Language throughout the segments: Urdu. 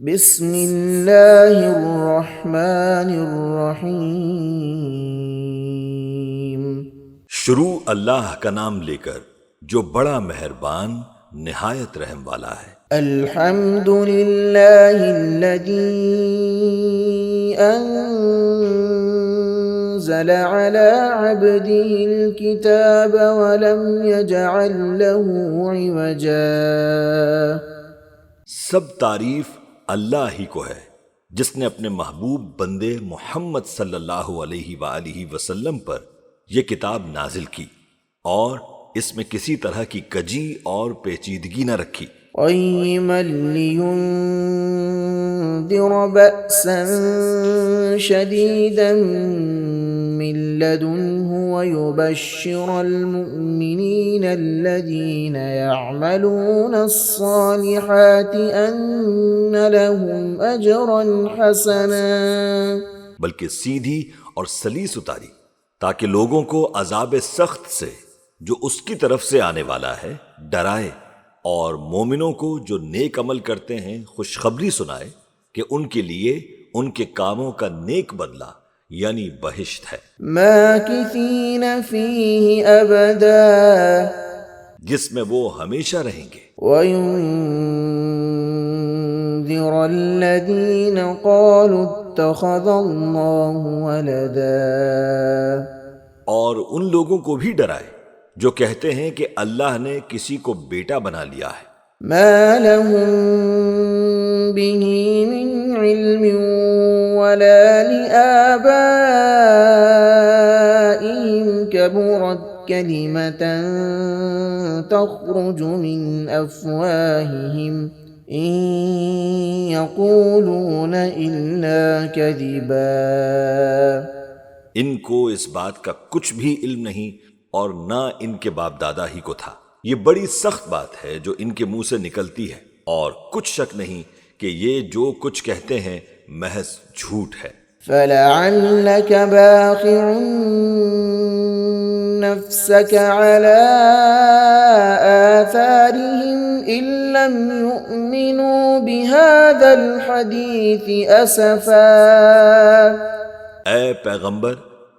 بسم اللہ الرحمن الرحیم۔ شروع اللہ کا نام لے کر جو بڑا مہربان نہایت رحم والا ہے۔ الحمد للہ الذی انزل علی عبده الكتاب ولم یجعل له عوجا۔ سب تعریف اللہ ہی کو ہے جس نے اپنے محبوب بندے محمد صلی اللہ علیہ وآلہ وسلم پر یہ کتاب نازل کی اور اس میں کسی طرح کی کجی اور پیچیدگی نہ رکھی۔ قیما لینذر بأسا شدیدا من لدنه ويبشر المؤمنين الذين يعملون الصالحات أن لهم أجرا حسنا۔ بلکہ سیدھی اور سلیس اتاری تاکہ لوگوں کو عذاب سخت سے جو اس کی طرف سے آنے والا ہے ڈرائے، اور مومنوں کو جو نیک عمل کرتے ہیں خوشخبری سنائے کہ ان کے لیے ان کے کاموں کا نیک بدلہ یعنی بہشت ہے، ماکثین فیہ ابدا، جس میں وہ ہمیشہ رہیں گے۔ وَيُنذِرَ الَّذِينَ قَالُوا اتَّخَذَ اللَّهُ وَلَدًا، اور ان لوگوں کو بھی ڈرائے جو کہتے ہیں کہ اللہ نے کسی کو بیٹا بنا لیا ہے۔ ما لهم به من علم ولا لآبائهم كبرت كلمة تخرج من أفواههم إن يقولون إلا كذبا۔ ان کو اس بات کا کچھ بھی علم نہیں اور نہ ان کے باپ دادا ہی کو تھا۔ یہ بڑی سخت بات ہے جو ان کے منہ سے نکلتی ہے، اور کچھ شک نہیں کہ یہ جو کچھ کہتے ہیں محض جھوٹ ہے۔ فَلَعَلَّكَ بَاخِعٌ نَفْسَكَ عَلَىٰ آثَارِهِمْ إِن لَّمْ يُؤْمِنُوا بِهَٰذَا الْحَدِيثِ أَسَفًا۔ اے پیغمبر،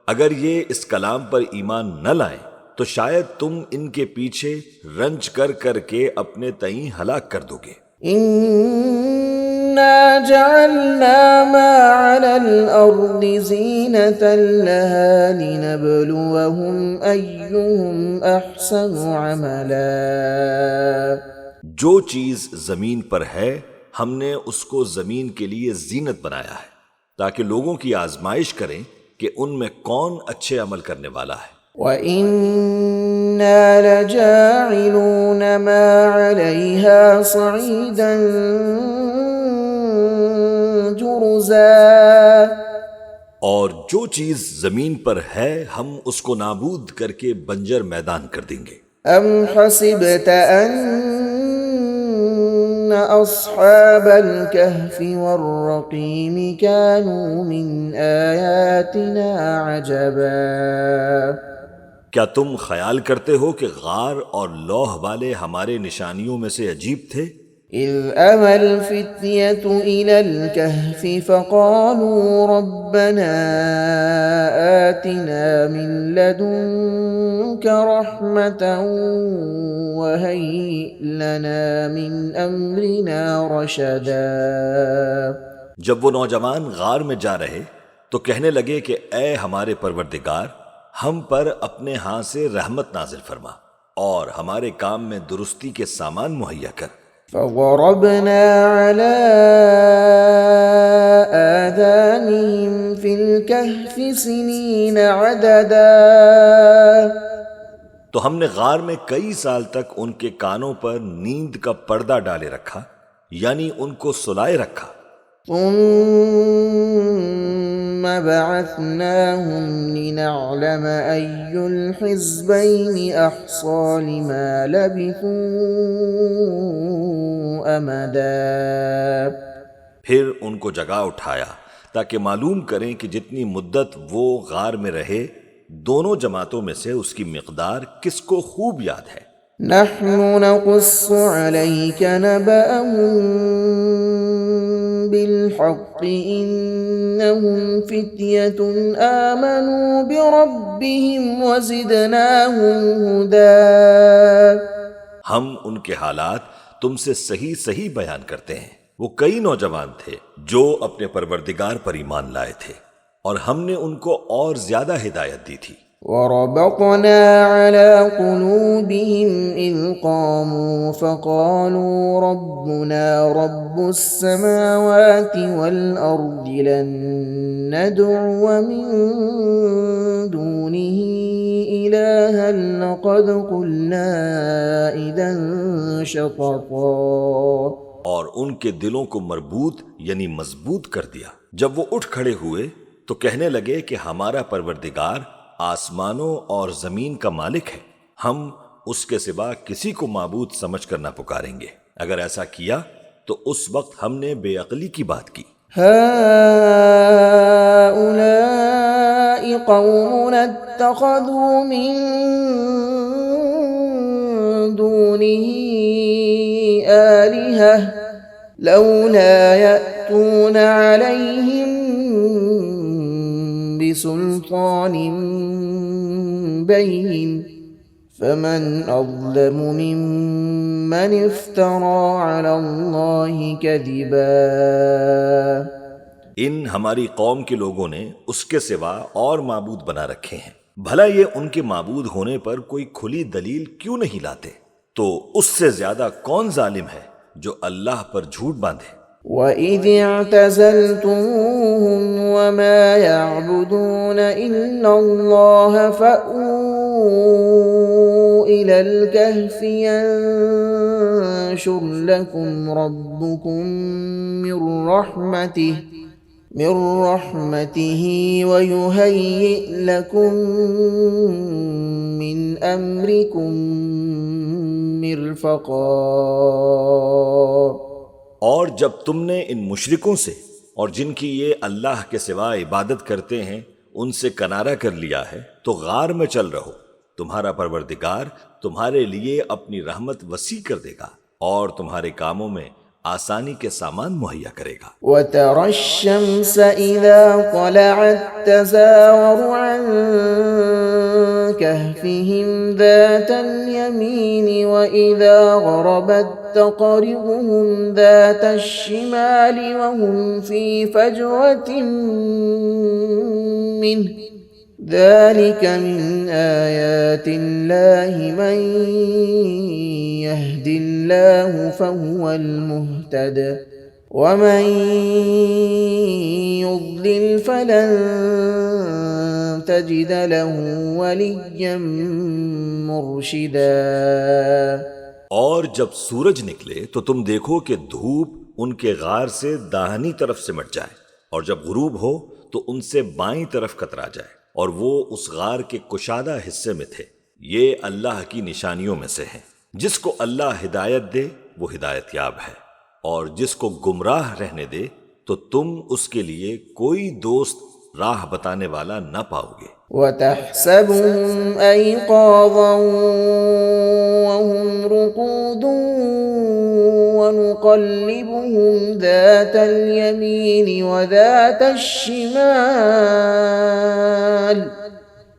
اگر یہ اس کلام پر ایمان نہ لائیں تو شاید تم ان کے پیچھے رنج کر کر کے اپنے تئیں ہلاک کر دو گے۔ إِنَّا جَعَلْنَا مَا عَلَى الْأَرْضِ زِينَةً لَهَا لِنَبْلُوَهُمْ أَيُّهُمْ أَحْسَنُ عَمَلًا۔ جو چیز زمین پر ہے ہم نے اس کو زمین کے لیے زینت بنایا ہے تاکہ لوگوں کی آزمائش کریں کہ ان میں کون اچھے عمل کرنے والا ہے۔ وَإِنَّا لَجَاعِلُونَ مَا عَلَيْهَا صَعِيدًا جُرُزًا، اور جو چیز زمین پر ہے ہم اس کو نابود کر کے بنجر میدان کر دیں گے۔ أَمْ حَسِبْتَ أَنَّ أَصْحَابَ الْكَهْفِ وَالرَّقِيمِ كَانُوا مِنْ آيَاتِنَا عَجَبًا۔ کیا تم خیال کرتے ہو کہ غار اور لوح والے ہمارے نشانیوں میں سے عجیب تھے؟ إِذْ أَوَى الْفِتْيَةُ إِلَى الْكَهْفِ فَقَالُوا رَبَّنَا آتِنَا مِن لَّدُنكَ رَحْمَةً وَهَيِّئْ لَنَا مِنْ أَمْرِنَا رَشَدًا۔ جب وہ نوجوان غار میں جا رہے تو کہنے لگے کہ اے ہمارے پروردگار، ہم پر اپنے ہاں سے رحمت نازل فرما اور ہمارے کام میں درستی کے سامان مہیا کر۔ فَضَرَبْنَا عَلَىٰ آذَانِهِمْ فِي الْكَهْفِ سِنِينَ عَدَدًا، تو ہم نے غار میں کئی سال تک ان کے کانوں پر نیند کا پردہ ڈالے رکھا، یعنی ان کو سلائے رکھا۔ ثُمَّ بَعَثْنَاهُمْ لِنَعْلَمَ أَيُّ الْحِزْبَيْنِ أَحْصَىٰ لِمَا لَبِثُوا أَمَدًا۔ پھر ان کو جگا اٹھایا تاکہ معلوم کریں کہ جتنی مدت وہ غار میں رہے دونوں جماعتوں میں سے اس کی مقدار کس کو خوب یاد ہے۔ نحن نقص عليك نبأهم بالحق إنهم فتية آمنوا بربهم وزدناهم هدى۔ ہم ان کے حالات تم سے صحیح صحیح بیان کرتے ہیں۔ وہ کئی نوجوان تھے جو اپنے پروردگار پر ایمان لائے تھے اور ہم نے ان کو اور زیادہ ہدایت دی تھی۔ وربطنا على قلوبهم إذ قاموا فقالوا ربنا رب السماوات والأرض لن ندعو من دونه إلها لقد قلنا إذا شططا۔ اور ان کے دلوں کو مربوط یعنی مضبوط کر دیا۔ جب وہ اٹھ کھڑے ہوئے تو کہنے لگے کہ ہمارا پروردگار آسمانوں اور زمین کا مالک ہے، ہم اس کے سوا کسی کو معبود سمجھ کر نہ پکاریں گے۔ اگر ایسا کیا تو اس وقت ہم نے بے عقلی کی بات کی۔ هؤلاء قوم اتخذوا من دونه آلهة لولا يأتون عليهم بسلطان بين فمن أظلم ممن افترى على الله كذبا۔ ان ہماری قوم کے لوگوں نے اس کے سوا اور معبود بنا رکھے ہیں، بھلا یہ ان کے معبود ہونے پر کوئی کھلی دلیل کیوں نہیں لاتے؟ تو اس سے زیادہ کون ظالم ہے جو اللہ پر جھوٹ باندھے۔ وَإِذِ اعْتَزَلْتُمُوهُمْ وَمَا يَعْبُدُونَ إِلَّا اللَّهَ فَأْوُوا إِلَى الْكَهْفِ يَنشُرْ لَكُمْ رَبُّكُمْ من رحمته وَيُهَيِّئْ لَكُمْ مِنْ أَمْرِكُمْ مرفقا۔ اور جب تم نے ان مشرکوں سے اور جن کی یہ اللہ کے سوا عبادت کرتے ہیں ان سے کنارہ کر لیا ہے تو غار میں چل رہو، تمہارا پروردگار تمہارے لیے اپنی رحمت وسیع کر دے گا اور تمہارے کاموں میں آسانی کے سامان مہیا کرے گا۔ وَتَرَى الشَّمْسَ إِذَا طَلَعَتْ تَزَاوَرُ عَنْ كَهْفِهِمْ ذَاتَ الْيَمِينِ وَإِذَا غَرَبَتْ تَقْرِضُهُمْ ذَاتَ الشِّمَالِ وَهُمْ فِي فَجْوَةٍ مِّنْهُ ذَلِكَ مِنْ آيَاتِ اللَّهِ مَنْ يَهْدِ اللَّهُ فَهُوَ الْمُهْتَدِ وَمَنْ يُضْلِلْ فَلَنْ تَجِدَ لَهُ وَلِيًّا مُرْشِدًا۔ اور جب سورج نکلے تو تم دیکھو کہ دھوپ ان کے غار سے داہنی طرف سمٹ جائے اور جب غروب ہو تو ان سے بائیں طرف کترا جائے اور وہ اس غار کے کشادہ حصے میں تھے۔ یہ اللہ کی نشانیوں میں سے ہیں، جس کو اللہ ہدایت دے وہ ہدایت یاب ہے اور جس کو گمراہ رہنے دے تو تم اس کے لیے کوئی دوست راہ بتانے والا نہ پاؤ گے۔ وَتَحْسَبُهُمْ أَيْقَاظًا وَهُمْ رُقُودٌ وَنُقَلِّبُهُمْ ذَاتَ الْيَمِينِ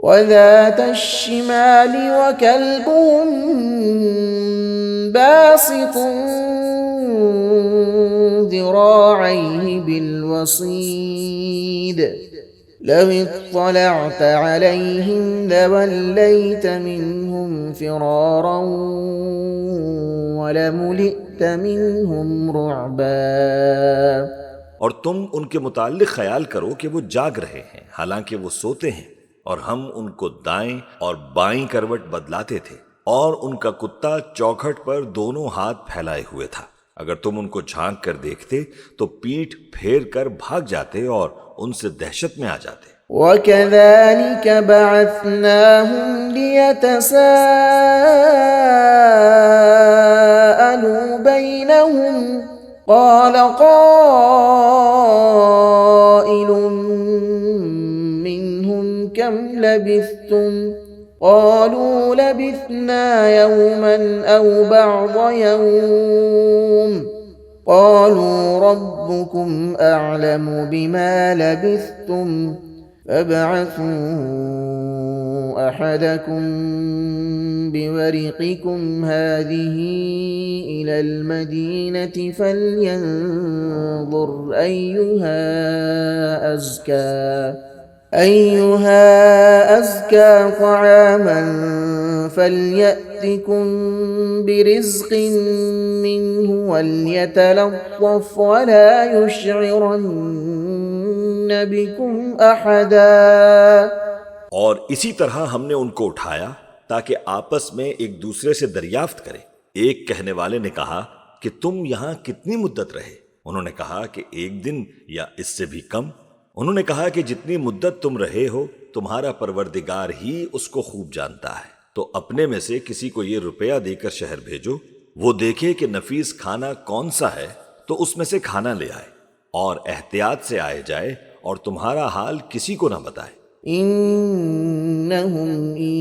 وَذَاتَ الشِّمَالِ وَكَلْبُهُمْ بَاسِطٌ ذِرَاعَيْهِ بِالْوَصِيدِ لَوِ اطَّلَعْتَ عَلَيْهِمْ لَوَلَّيْتَ مِنْهُمْ فِرَارًا وَلَمُلِئْتَ مِنْهُمْ رُعْبًا۔ اور تم ان کے متعلق خیال کرو کہ وہ جاگ رہے ہیں حالانکہ وہ سوتے ہیں، اور ہم ان کو دائیں اور بائیں کروٹ بدلاتے تھے، اور ان کا کتا چوکھٹ پر دونوں ہاتھ پھیلائے ہوئے تھا۔ اگر تم ان کو جھانک کر دیکھتے تو پیٹھ پھیر کر بھاگ جاتے اور ان سے دہشت میں آ جاتے۔ وَكَذَلِكَ بَعَثْنَاهُمْ لِيَتَسَاءَلُوا بَيْنَهُمْ قَالَ قَائِلٌ مِّنْهُمْ كَمْ لَبِثْتُمْ قَالُوا لَبِثْنَا يَوْمًا أَوْ بَعْضَ يَوْمٍ قالوا ربكم أعلم بما لبثتم فابعثوا أحدكم بورقكم هذه إلى المدينة فلينظر أيها أزكى طعاما فليأتكم برزق منه وليتلطف ولا يشعرن بكم أحدا۔ اور اسی طرح ہم نے ان کو اٹھایا تاکہ آپس میں ایک دوسرے سے دریافت کریں۔ ایک کہنے والے نے کہا کہ تم یہاں کتنی مدت رہے؟ انہوں نے کہا کہ 1 دن یا اس سے بھی کم۔ انہوں نے کہا کہ جتنی مدت تم رہے ہو تمہارا پروردگار ہی اس کو خوب جانتا ہے، تو اپنے میں سے کسی کو یہ روپیہ دے کر شہر بھیجو، وہ دیکھے کہ نفیس کھانا کون سا ہے تو اس میں سے کھانا لے آئے، اور احتیاط سے آئے جائے اور تمہارا حال کسی کو نہ بتائے۔ إنهم إن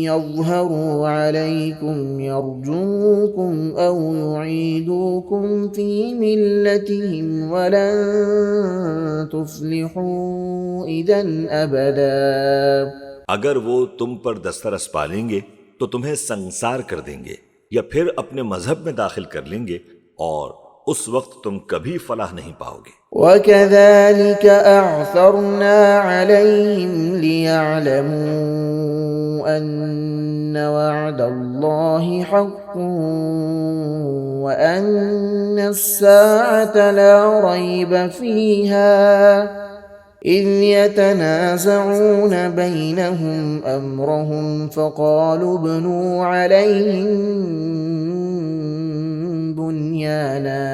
يظهروا عليكم يرجوكم أو يعيدوكم في ملتهم ولن تفلحوا إذا أبدا۔ اگر وہ تم پر دسترس پالیں گے تو تمہیں سنسار کر دیں گے یا پھر اپنے مذہب میں داخل کر لیں گے، اور اس وقت تم کبھی فلاح نہیں پاؤ گے۔ وَكَذَلِكَ أَعْثَرْنَا عَلَيْهِمْ لِيَعْلَمُوا أَنَّ وَعْدَ اللَّهِ حَقٌّ وَأَنَّ السَّاعَةَ لَا رَيْبَ فِيهَا إِذْ يَتَنَازَعُونَ بَيْنَهُمْ أَمْرَهُمْ فَقَالُوا ابْنُوا عَلَيْهِمْ بُنْيَانًا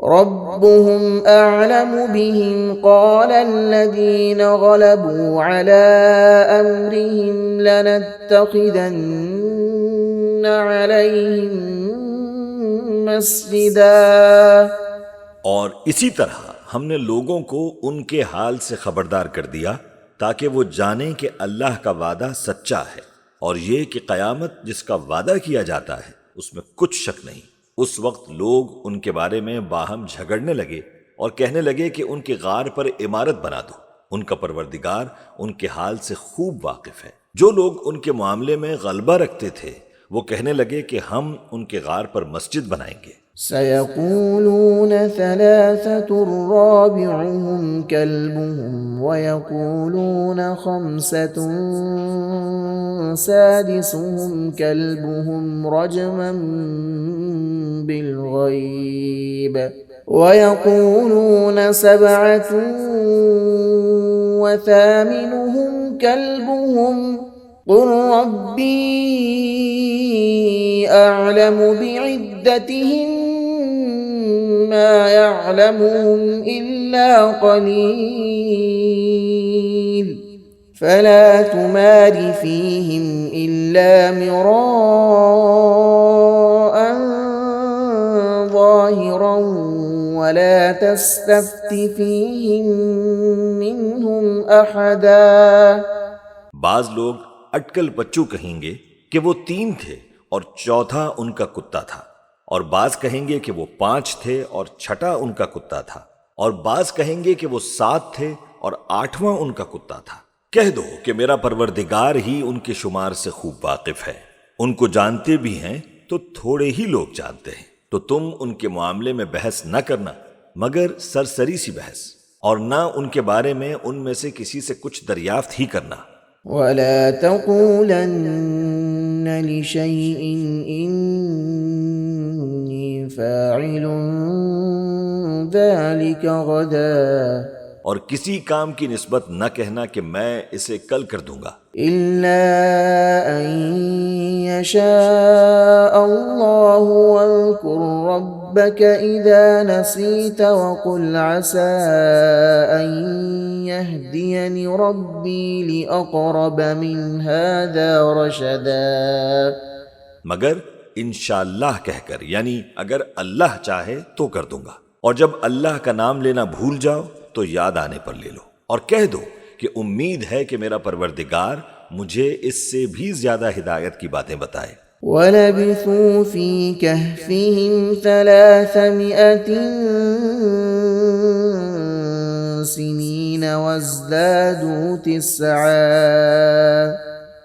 ربهم أعلم بهم قال الذين غلبوا على أمرهم لنتخذن عليهم مسجدا۔ اور اسی طرح ہم نے لوگوں کو ان کے حال سے خبردار کر دیا تاکہ وہ جانیں کہ اللہ کا وعدہ سچا ہے، اور یہ کہ قیامت جس کا وعدہ کیا جاتا ہے اس میں کچھ شک نہیں۔ اس وقت لوگ ان کے بارے میں باہم جھگڑنے لگے اور کہنے لگے کہ ان کے غار پر عمارت بنا دو۔ ان کا پروردگار ان کے حال سے خوب واقف ہے۔ جو لوگ ان کے معاملے میں غلبہ رکھتے تھے وہ کہنے لگے کہ ہم ان کے غار پر مسجد بنائیں گے۔ سيقولون 3 رابعهم كلبهم ويقولون 5 سادسهم كلبهم رجما بالغيب ويقولون 7 وثامنهم كلبهم قل ربي أعلم بعدتهم ما يعلمهم إلا قليل فلا تمار فيهم إلا مراء ظاهرا ولا تستفت فيهم منهم أحدا۔ بعض لوگ اٹکل پچو کہیں گے کہ وہ 3 تھے اور چوتھا ان کا کتا تھا، اور بعض کہیں گے کہ وہ 5 تھے اور چھٹا ان کا کتا تھا، اور بعض کہیں گے کہ وہ 7 تھے اور 8واں ان کا کتا تھا۔ کہہ دو کہ میرا پروردگار ہی ان کے شمار سے خوب واقف ہے، ان کو جانتے بھی ہیں تو تھوڑے ہی لوگ جانتے ہیں، تو تم ان کے معاملے میں بحث نہ کرنا مگر سرسری سی بحث، اور نہ ان کے بارے میں ان میں سے کسی سے کچھ دریافت ہی کرنا۔ وَلَا تَقُولَنَّ لِشَيْءٍ إِنِّي فَاعِلٌ ذَلِكَ غَدًا، اور کسی کام کی نسبت نہ کہنا کہ میں اسے کل کر دوں گا، إِلَّا أَن يَشَاءَ اللَّهُ وَاذْكُر رَّبَّكَ إِذَا نَسِيتَ وَقُلْ عَسَىٰ أَن يَهْدِيَنِ رَبِّي لِأَقْرَبَ مِنْ هَٰذَا رَشَدًا۔ مگر انشاءاللہ کہہ کر، یعنی اگر اللہ چاہے تو کر دوں گا، اور جب اللہ کا نام لینا بھول جاؤ تو یاد آنے پر لے لو، اور کہہ دو کہ امید ہے کہ میرا پروردگار مجھے اس سے بھی زیادہ ہدایت کی باتیں بتائے۔ وَلَبِثُوا فِي كَهْفِهِمْ 300 سِنِينَ وَازْدَادُوا 9.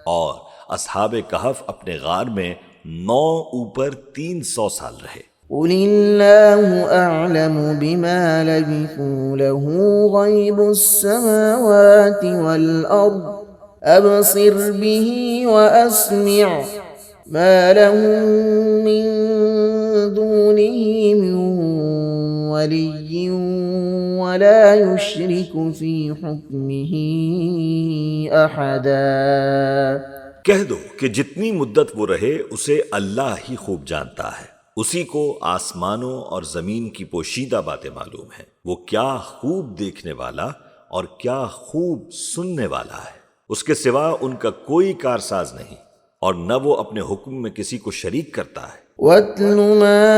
اور اصحاب کہف اپنے غار میں 9 اوپر 300 سال رہے۔ قُلِ اللَّهُ أَعْلَمُ بِمَا لَبِثُوا لَهُ غَيْبُ السَّمَاوَاتِ وَالْأَرْضِ أَبْصِرْ بِهِ وَأَسْمِعْ مَا لَهُم مِّن دُونِهِ مِن وَلِيٍّ وَلَا يُشْرِكُ فِي حُكْمِهِ أَحَدًا۔ کہہ دو کہ جتنی مدت وہ رہے اسے اللہ ہی خوب جانتا ہے، اسی کو آسمانوں اور زمین کی پوشیدہ باتیں معلوم ہیں، وہ کیا خوب دیکھنے والا اور کیا خوب سننے والا ہے، اس کے سوا ان کا کوئی کارساز نہیں، اور نہ وہ اپنے حکم میں کسی کو شریک کرتا ہے۔ وَاتْلُ مَا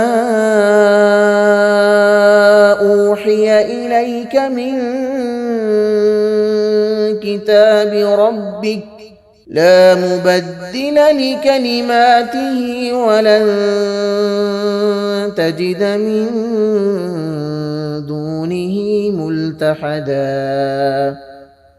أُوحِيَ إِلَيْكَ مِن كِتَابِ رَبِّكَ لَا مُبَدِّلَ لِكَلِمَاتِهِ وَلَن تَجِدَ مِن دُونِهِ مُلْتَحَدًا۔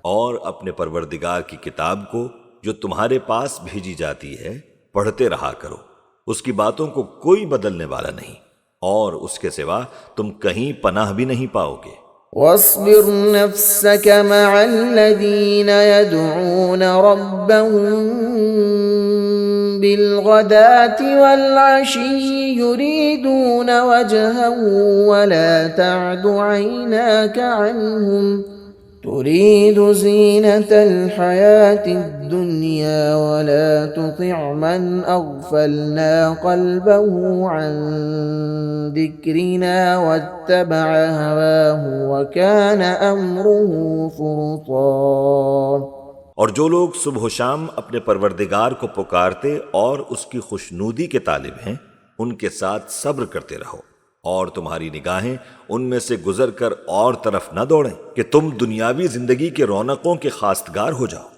اور اپنے پروردگار کی کتاب کو جو تمہارے پاس بھیجی جاتی ہے پڑھتے رہا کرو، اس کی باتوں کو کوئی بدلنے والا نہیں، اور اس کے سوا تم کہیں پناہ بھی نہیں پاؤ گے۔ وَاصْبِرْ نَفْسَكَ مَعَ الَّذِينَ يَدْعُونَ رَبَّهُم بِالْغَدَاةِ وَالْعَشِيِّ يُرِيدُونَ وَجْهَهُ وَلَا تَعْدُ عَيْنَاكَ عَنْهُمْ تُرِيدُ زِينَةَ الْحَيَاةِ الدُّنْيَا وَلَا تُطِعْ مَنْ أَغْفَلْنَا قَلْبَهُ عَنْ ذِكْرِنَا وَاتَّبَعَ هَوَاهُ وَكَانَ أَمْرُهُ فُرُطًا۔ اور جو لوگ صبح و شام اپنے پروردگار کو پکارتے اور اس کی خوشنودی کے طالب ہیں، ان کے ساتھ صبر کرتے رہو، اور تمہاری نگاہیں ان میں سے گزر کر اور طرف نہ دوڑیں کہ تم دنیاوی زندگی کے رونقوں کے خواستگار ہو جاؤ۔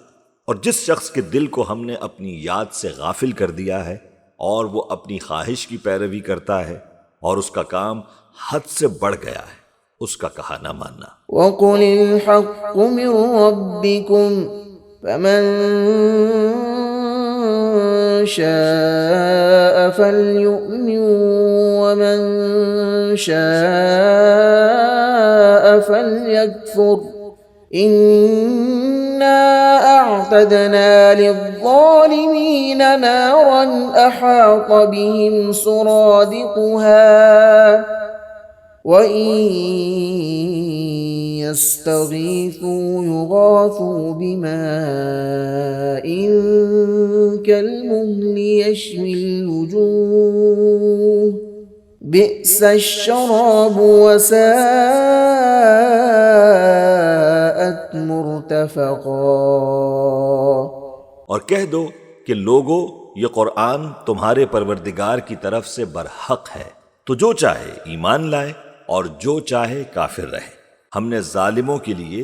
اور جس شخص کے دل کو ہم نے اپنی یاد سے غافل کر دیا ہے اور وہ اپنی خواہش کی پیروی کرتا ہے اور اس کا کام حد سے بڑھ گیا ہے، اس کا کہا نہ ماننا۔ وَقُلِ الْحَقُّ مِن رَّبِّكُمْ فَمَن شَاءَ فَلْيُؤْمِن وَمَن شَاءَ فَلْيَكْفُرْ إِنَّا أَعْتَدْنَا لِلظَّالِمِينَ نَارًا أَحَاطَ بِهِمْ سُرَادِقُهَا وَإِن يَسْتَغِيثُوا يُغَاثُوا بِمَاءٍ كَالْمُهْلِ يَشْوِي الْوُجُوهَ بِئْسَ الشَّرَابُ وَسَاءَتْ مُرْتَفَقًا۔ اور کہہ دو کہ لوگو، یہ قرآن تمہارے پروردگار کی طرف سے برحق ہے، تو جو چاہے ایمان لائے اور جو چاہے کافر رہے۔ ہم نے ظالموں کے لیے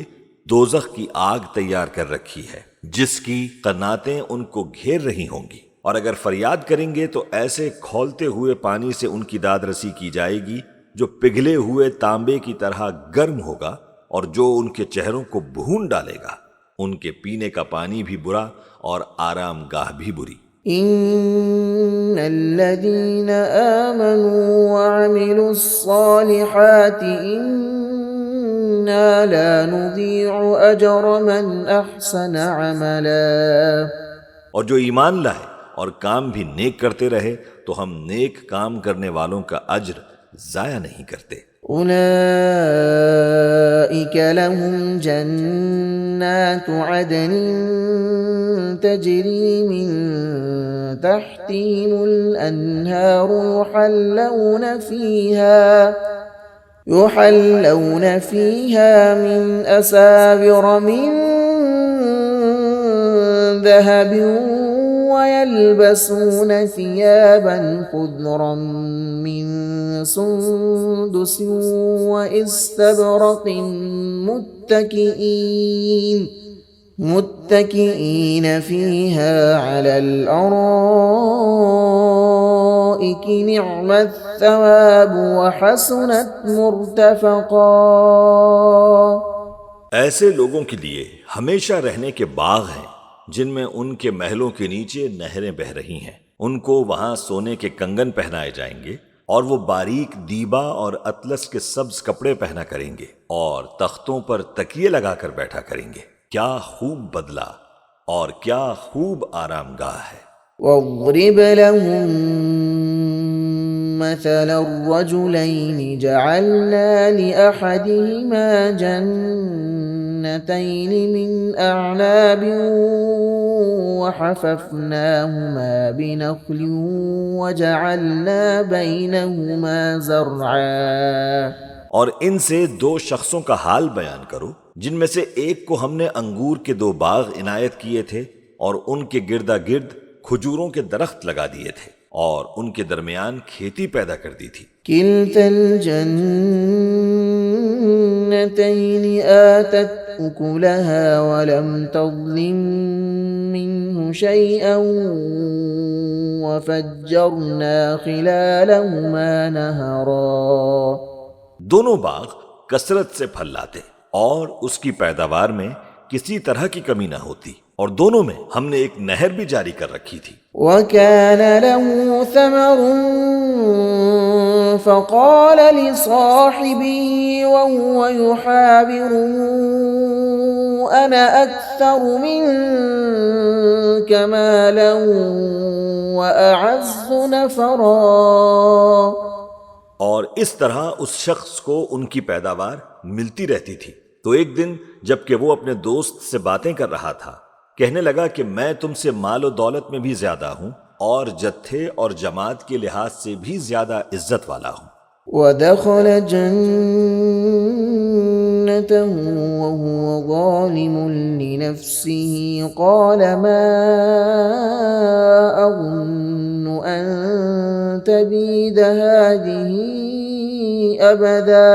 دوزخ کی آگ تیار کر رکھی ہے جس کی قناتیں ان کو گھیر رہی ہوں گی، اور اگر فریاد کریں گے تو ایسے کھولتے ہوئے پانی سے ان کی داد رسی کی جائے گی جو پگھلے ہوئے تانبے کی طرح گرم ہوگا اور جو ان کے چہروں کو بھون ڈالے گا۔ ان کے پینے کا پانی بھی برا اور آرام گاہ بھی بری۔ إِنَّ الَّذِينَ آمَنُوا وَعَمِلُوا الصَّالِحَاتِ إِنَّا لَا نُضِيعُ أَجْرَ مَنْ أَحْسَنَ عَمَلًا۔ اور جو ایمان لائے اور کام بھی نیک کرتے رہے تو ہم نیک کام کرنے والوں کا اجر ضائع نہیں کرتے۔ أُولَئِكَ لَهُمْ جَنَّاتُ عَدْنٍ تَجْرِي مِن تَحْتِهِمُ الْأَنْهَارُ يُحَلَّوْنَ فِيهَا مِنْ أَسَاوِرَ مِن ذَهَبٍ وَيَلْبَسُونَ ثِيَابًا خُضْرًا مِّن سُندُسٍ وَإِسْتَبْرَقٍ مُتَّكِئِينَ فِيهَا عَلَى الْأَرَائِكِ الارائك نعم الثواب وحسنت مرتفقا. ایسے لوگوں کے لیے ہمیشہ رہنے کے باغ ہیں جن میں ان کے محلوں کے نیچے نہریں بہ رہی ہیں. ان کو وہاں سونے کے کنگن پہنائے جائیں گے اور وہ باریک دیبا اور اطلس کے سبز کپڑے پہنا کریں گے اور تختوں پر تکیے لگا کر بیٹھا کریں گے. کیا خوب بدلہ اور کیا خوب آرام گاہ ہے. واضرب لهم مثل الرجلين جعلنا لأحدهما جنتين من أعناب وحففناهما بنخل وجعلنا بينهما زرعا. اور ان سے دو شخصوں کا حال بیان کرو جن میں سے ایک کو ہم نے انگور کے 2 باغ عنایت کیے تھے اور ان کے گردا گرد کھجوروں کے درخت لگا دیے تھے اور ان کے درمیان کھیتی پیدا کر دی تھی. كلتا الجنتين آتت أكلها ولم تظلم منه شيئا وفجرنا خلالهما نهرا. دونوں باغ کثرت سے پھل لاتے اور اس کی پیداوار میں کسی طرح کی کمی نہ ہوتی اور دونوں میں ہم نے ایک نہر بھی جاری کر رکھی تھی. وكان له ثمر فقال لصاحبه وهو يحاوره أنا أكثر منك مالا وأعز نفرا. اور اس طرح اس شخص کو ان کی پیداوار ملتی رہتی تھی. تو ایک دن جب کہ وہ اپنے دوست سے باتیں کر رہا تھا کہنے لگا کہ میں تم سے مال و دولت میں بھی زیادہ ہوں اور جتھے اور جماعت کے لحاظ سے بھی زیادہ عزت والا ہوں. ودخل جنته وهو ظالم لنفسه قال ما أظن أن تبيد هذه أبدا.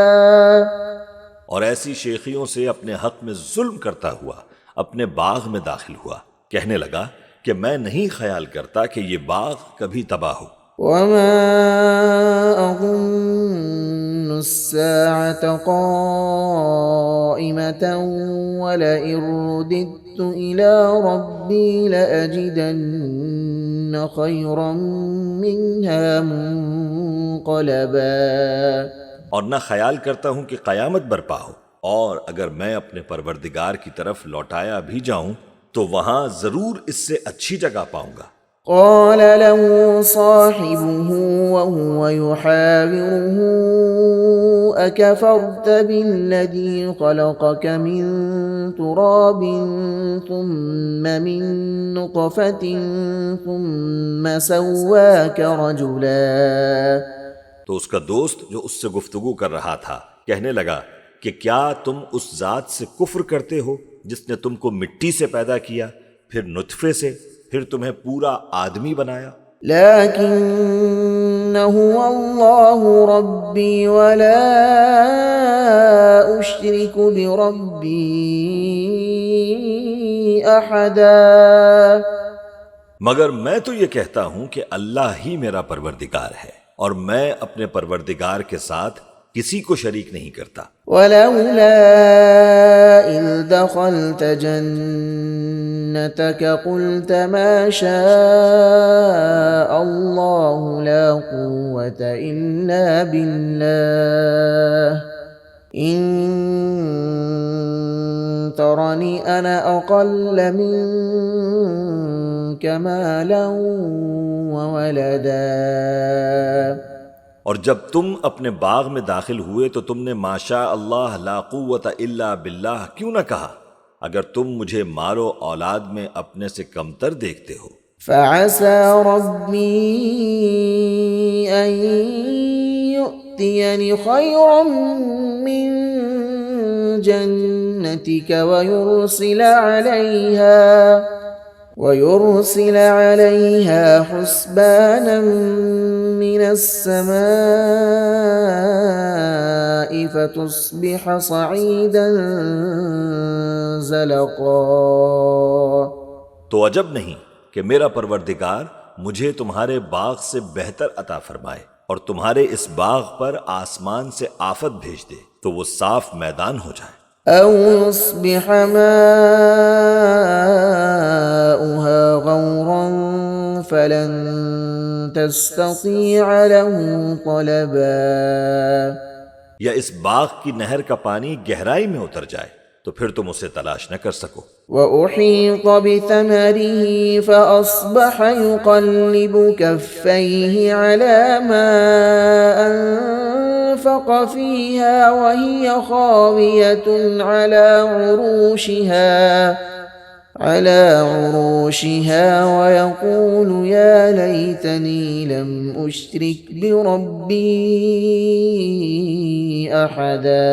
اور ایسی شیخیوں سے اپنے حق میں ظلم کرتا ہوا اپنے باغ میں داخل ہوا. کہنے لگا کہ میں نہیں خیال کرتا کہ یہ باغ کبھی تباہ ہو. وما أظن الساعة قائمة ولئن رددت إلى ربي لأجدن خيرا منها منقلبا. اور نہ خیال کرتا ہوں کہ قیامت برپا ہو اور اگر میں اپنے پروردگار کی طرف لوٹایا بھی جاؤں تو وہاں ضرور اس سے اچھی جگہ پاؤں گا. قال له صاحبه وهو يحاوره أكفرت بالذي خلقك من تراب ثم من نطفة ثم سواك رجلا. تو اس کا دوست جو اس سے گفتگو کر رہا تھا کہنے لگا کہ کیا تم اس ذات سے کفر کرتے ہو جس نے تم کو مٹی سے پیدا کیا پھر نطفے سے پھر تمہیں پورا آدمی بنایا. لكن هو الله ربي ولا أشرك بربي أحدا. مگر میں تو یہ کہتا ہوں کہ اللہ ہی میرا پروردگار ہے اور میں اپنے پروردگار کے ساتھ کسی کو شریک نہیں کرتا. ولولا إذ دخلت جنتك قلت ما شاء الله لا قوة إلا بالله إن ترني أنا أقل منك مالا وولدا. اور جب تم اپنے باغ میں داخل ہوئے تو تم نے ماشاء اللہ لا قوت الا باللہ کیوں نہ کہا اگر تم مجھے مال و اولاد میں اپنے سے کمتر دیکھتے ہو. فعسى ربي أن يؤتيني خيرا من جنتك ويرسل عليها حسبانا من السماء فتصبح صعيدا زلقا. تو عجب نہیں کہ میرا پروردگار مجھے تمہارے باغ سے بہتر عطا فرمائے اور تمہارے اس باغ پر آسمان سے آفت بھیج دے تو وہ صاف میدان ہو جائے، أو يصبح ماؤها غورا فلن تستطيع له طلبا، یا اس باغ کی نہر کا پانی گہرائی میں اتر جائے تو پھر تم اسے تلاش نہ کر سکو۔ وأحيط بثمره فأصبح يقلب كفيه على ما أنفق فيها وهي خاوية على عروشها ويقول يا ليتني لم أشرك بربي أحدا،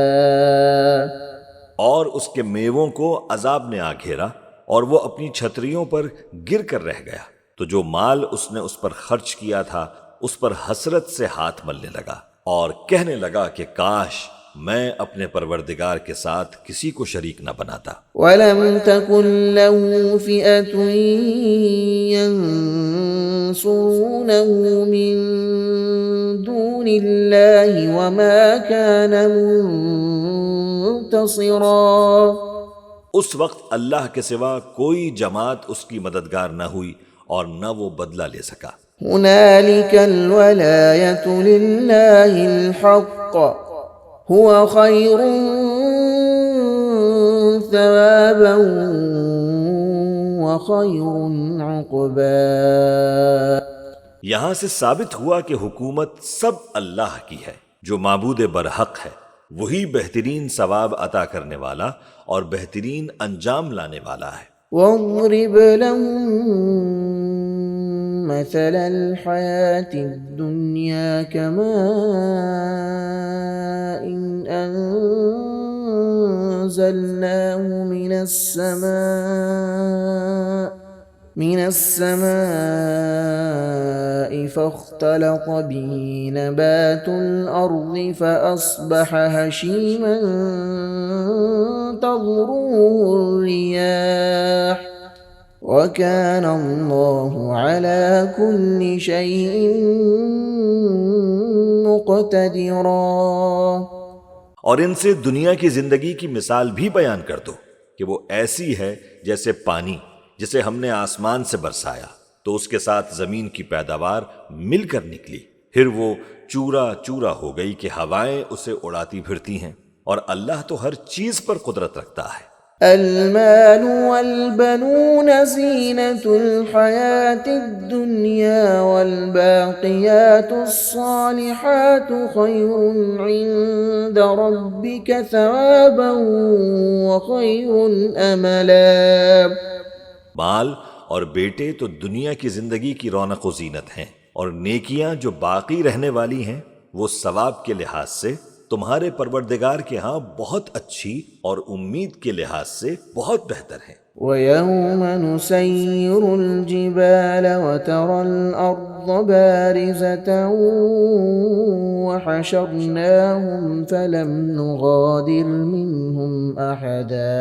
اور اس کے میووں کو عذاب نے آ گھیرا اور وہ اپنی چھتریوں پر گر کر رہ گیا، تو جو مال اس نے اس پر خرچ کیا تھا اس پر حسرت سے ہاتھ ملنے لگا اور کہنے لگا کہ کاش میں اپنے پروردگار کے ساتھ کسی کو شریک نہ بناتا۔ ولم تكن له فئة ينصرونه من دون الله وما كان منتصرا، اس وقت اللہ کے سوا کوئی جماعت اس کی مددگار نہ ہوئی اور نہ وہ بدلہ لے سکا۔ هنالك الولاية لله الحق هو خير ثوابا وخير عقبا، یہاں سے ثابت ہوا کہ حکومت سب اللہ کی ہے، جو معبود برحق ہے، وہی بہترین ثواب عطا کرنے والا اور بہترین انجام لانے والا ہے۔ واضرب لهم مثل الحياة الدنيا كماء أنزلناه من السماء فاختلط به نبات الأرض فأصبح هشيما تذروه الرياح وكان الله على كل شيء مقتدرا، اور ان سے دنیا کی زندگی کی مثال بھی بیان کر دو کہ وہ ایسی ہے جیسے پانی جسے ہم نے آسمان سے برسایا تو اس کے ساتھ زمین کی پیداوار مل کر نکلی، پھر وہ چورا چورا ہو گئی کہ ہوائیں اسے اڑاتی پھرتی ہیں، اور اللہ تو ہر چیز پر قدرت رکھتا ہے۔ المال والبنون زينة الحياة الدنيا والباقيات الصالحات خير عند ربك ثوابا وخير أملا، مال اور بیٹے تو دنیا کی زندگی کی رونق و زینت ہیں، اور نیکیاں جو باقی رہنے والی ہیں وہ ثواب کے لحاظ سے تمہارے پروردگار کے ہاں بہت اچھی اور امید کے لحاظ سے بہت بہتر ہے۔ وَيَوْمَ نُسَيِّرُ الْجِبَالَ وَتَرَى الْأَرْضَ بَارِزَةً وَحَشَرْنَاهُمْ فَلَمْ نُغَادِرْ مِنْهُمْ أَحَدًا،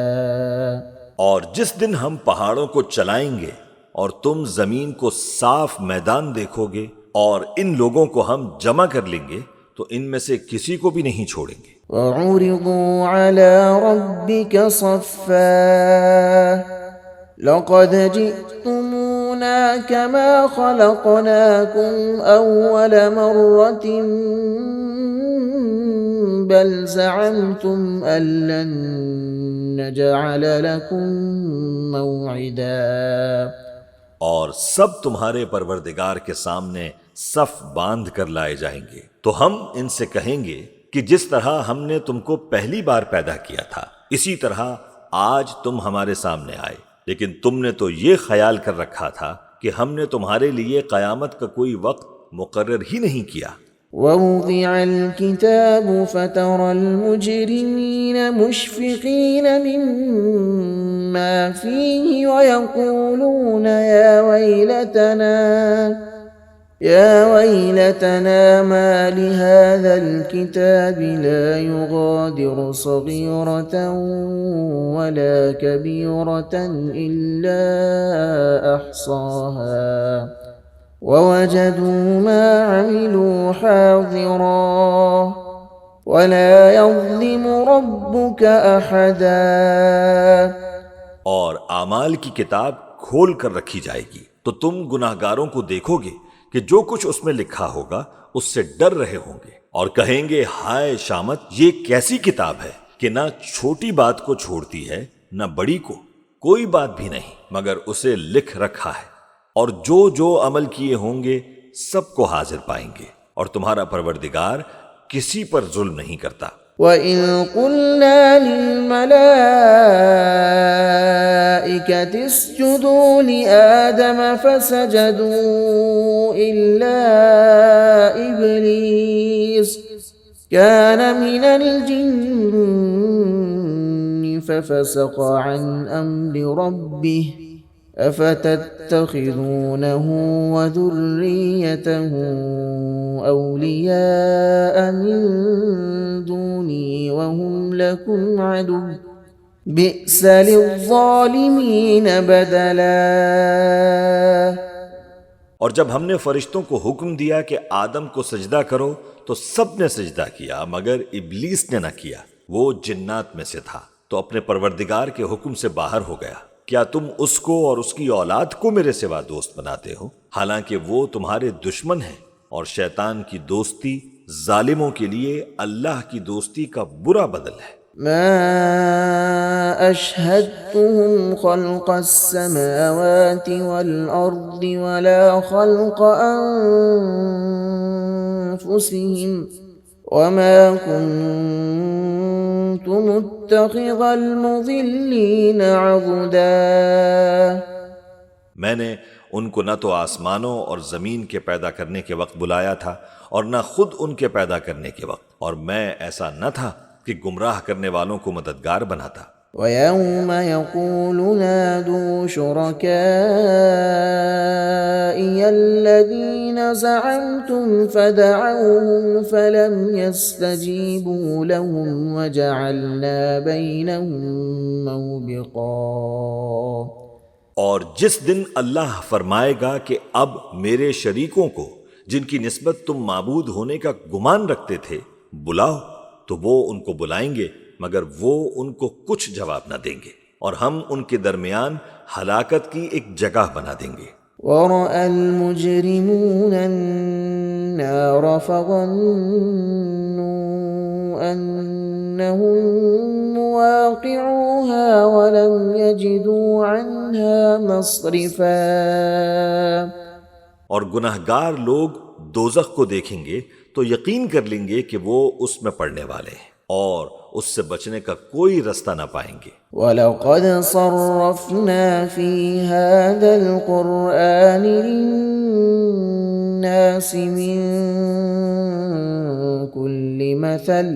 اور جس دن ہم پہاڑوں کو چلائیں گے اور تم زمین کو صاف میدان دیکھو گے اور ان لوگوں کو ہم جمع کر لیں گے تو ان میں سے کسی کو بھی نہیں چھوڑیں گے۔ وَعُرِضُوا عَلَى رَبِّكَ صَفًّا لَقَدْ جِئْتُمُونَا كَمَا خَلَقْنَاكُمْ أَوَّلَ مَرَّةٍ بَلْ زَعَمْتُمْ أَن لَّن نَّجْعَلَ لَكُم مَّوْعِدًا، اور سب تمہارے پروردگار کے سامنے صف باندھ کر لائے جائیں گے تو ہم ان سے کہیں گے کہ جس طرح ہم نے تم کو پہلی بار پیدا کیا تھا اسی طرح آج تم ہمارے سامنے آئے، لیکن تم نے تو یہ خیال کر رکھا تھا کہ ہم نے تمہارے لیے قیامت کا کوئی وقت مقرر ہی نہیں کیا۔ وَوُضِعَ الْكِتَابُ فَتَرَى الْمُجْرِمِينَ مُشْفِقِينَ مِمَّا فِيهِ وَيَقُولُونَ يَا وَيْلَتَنَا مَا لِهَذَا الْكِتَابِ لَا يُغَادِرُ صَغِيرَةً وَلَا كَبِيرَةً إِلَّا أَحْصَاهَا ووجدوا ما عملوا حاضرا ولا يظلم ربك أحدا. اور اعمال کی کتاب کھول کر رکھی جائے گی تو تم گناہگاروں کو دیکھو گے کہ جو کچھ اس میں لکھا ہوگا اس سے ڈر رہے ہوں گے اور کہیں گے ہائے شامت، یہ کیسی کتاب ہے کہ نہ چھوٹی بات کو چھوڑتی ہے نہ بڑی کو، کوئی بات بھی نہیں مگر اسے لکھ رکھا ہے، اور جو جو عمل کیے ہوں گے سب کو حاضر پائیں گے، اور تمہارا پروردگار کسی پر ظلم نہیں کرتا۔ وَإِذْ قُلْنَا لِلْمَلَائِكَةِ اسْجُدُوا لِآدَمَ فَسَجَدُوا إِلَّا إِبْلِيسَ كَانَ مِنَ الْجِنِّ فَفَسَقَ عَنْ أَمْرِ رَبِّهِ أَفَتَتَّخِذُونَهُ وَذُرِّيَّتَهُ أَوْلِيَاءَ مِن دُونِي وَهُمْ لَكُمْ عَدُوٌّ بِئْسَ لِلظَّالِمِينَ بَدَلًا۔ اور جب ہم نے فرشتوں کو حکم دیا کہ آدم کو سجدہ کرو تو سب نے سجدہ کیا مگر ابلیس نے نہ کیا، وہ جنات میں سے تھا تو اپنے پروردگار کے حکم سے باہر ہو گیا۔ کیا تم اس کو اور اس کی اولاد کو میرے سوا دوست بناتے ہو، حالانکہ وہ تمہارے دشمن ہیں، اور شیطان کی دوستی ظالموں کے لیے اللہ کی دوستی کا برا بدل ہے۔ ما أشهدتهم خلق السماوات والأرض ولا خلق أنفسهم وما كنت متخذ المضلين عضدا۔ میں نے ان کو نہ تو آسمانوں اور زمین کے پیدا کرنے کے وقت بلایا تھا اور نہ خود ان کے پیدا کرنے کے وقت، اور میں ایسا نہ تھا کہ گمراہ کرنے والوں کو مددگار بناتا۔ وَيَوْمَ يَقُولُ نَادُوا شُرَكَائِيَ الَّذِينَ زَعَمْتُمْ فَدَعَوْهُمْ فَلَمْ يَسْتَجِيبُوا لَهُمْ وَجَعَلْنَا بَيْنَهُمْ مَوْبِقًا۔ اور جس دن اللہ فرمائے گا کہ اب میرے شریکوں کو جن کی نسبت تم معبود ہونے کا گمان رکھتے تھے بلاؤ، تو وہ ان کو بلائیں گے مگر وہ ان کو کچھ جواب نہ دیں گے، اور ہم ان کے درمیان ہلاکت کی ایک جگہ بنا دیں گے۔ وَرَأَى الْمُجْرِمُونَ النَّارَ فَظَنُّوا أَنَّهُمْ مُوَاقِعُوهَا وَلَمْ يَجِدُوا عَنْهَا مَصْرِفًا۔ اور گناہگار لوگ دوزخ کو دیکھیں گے تو یقین کر لیں گے کہ وہ اس میں پڑنے والے ہیں، اور اس سے بچنے کا کوئی رستہ نہ پائیں گے۔ وَلَقَدْ صَرَّفْنَا فِي هَذَا الْقُرْآنِ لِلنَّاسِ مِنْ كُلِّ مَثَلٍ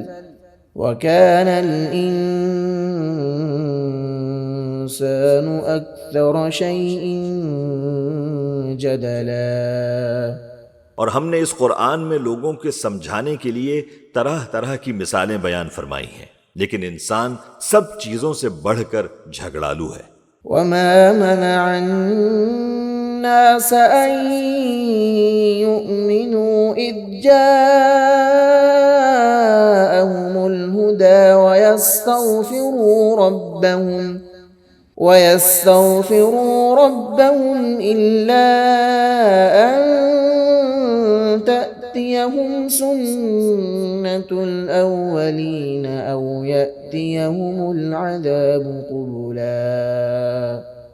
وَكَانَ الْإِنسَانُ أَكْثَرَ شَيْءٍ جَدَلًا۔ اور ہم نے اس قرآن میں لوگوں کے سمجھانے کے لیے طرح طرح کی مثالیں بیان فرمائی ہیں، لیکن انسان سب چیزوں سے بڑھ کر جھگڑالو ہے۔ وَمَا مَنَعَ النَّاسَ أَن يُؤْمِنُوا إِذْ جَاءَهُمُ الْهُدَى وَيَسْتَغْفِرُوا رَبَّهُمْ إِلَّا أَن تَأْتِيَهُمْ سُنَّةُ الْأَوَّلِينَ أَوْ يَأْتِيَهُمُ الْعَذَابُ قُبُلًا۔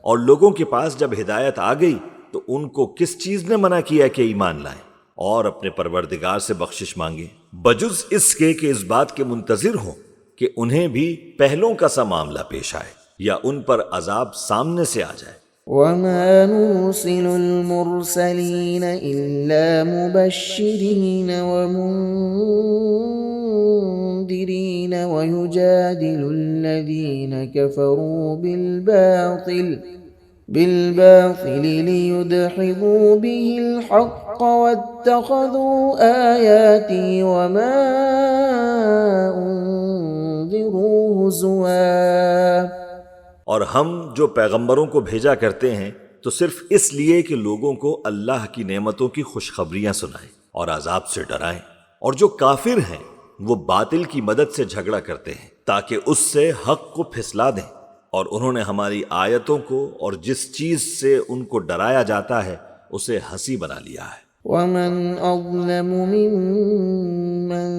اور لوگوں کے پاس جب ہدایت آ گئی تو ان کو کس چیز نے منع کیا کہ ایمان لائیں اور اپنے پروردگار سے بخشش مانگیں، بجز اس کے کہ اس بات کے منتظر ہوں کہ انہیں بھی پہلوں کا سا معاملہ پیش آئے یا ان پر عذاب سامنے سے آ جائے۔ وَمَا نُرْسِلُ الْمُرْسَلِينَ إِلَّا مُبَشِّرِينَ وَمُنذِرِينَ وَيُجَادِلُ الَّذِينَ كَفَرُوا بِالْبَاطِلِ لِيُدْحِضُوا بِهِ الْحَقَّ وَاتَّخَذُوا آيَاتِي وَمَا أُنذِرُوا هُزُوًا۔ اور ہم جو پیغمبروں کو بھیجا کرتے ہیں تو صرف اس لیے کہ لوگوں کو اللہ کی نعمتوں کی خوشخبریاں سنائیں اور عذاب سے ڈرائیں۔ اور جو کافر ہیں وہ باطل کی مدد سے جھگڑا کرتے ہیں تاکہ اس سے حق کو پھسلا دیں، اور انہوں نے ہماری آیتوں کو اور جس چیز سے ان کو ڈرایا جاتا ہے اسے ہنسی بنا لیا ہے۔ ومن أظلم ممن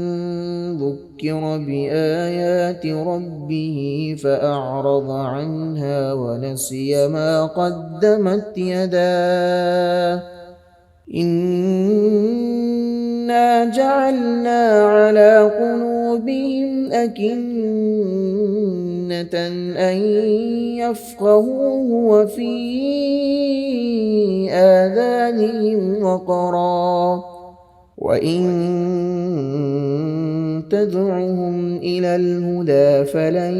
ذكر بآيات ربه فأعرض عنها ونسي ما قدمت يداه إنا جعلنا على قلوبهم أكنة أن يفقهوه وفي آذانهم وقرا وإن تدعهم إلى الهدى فلن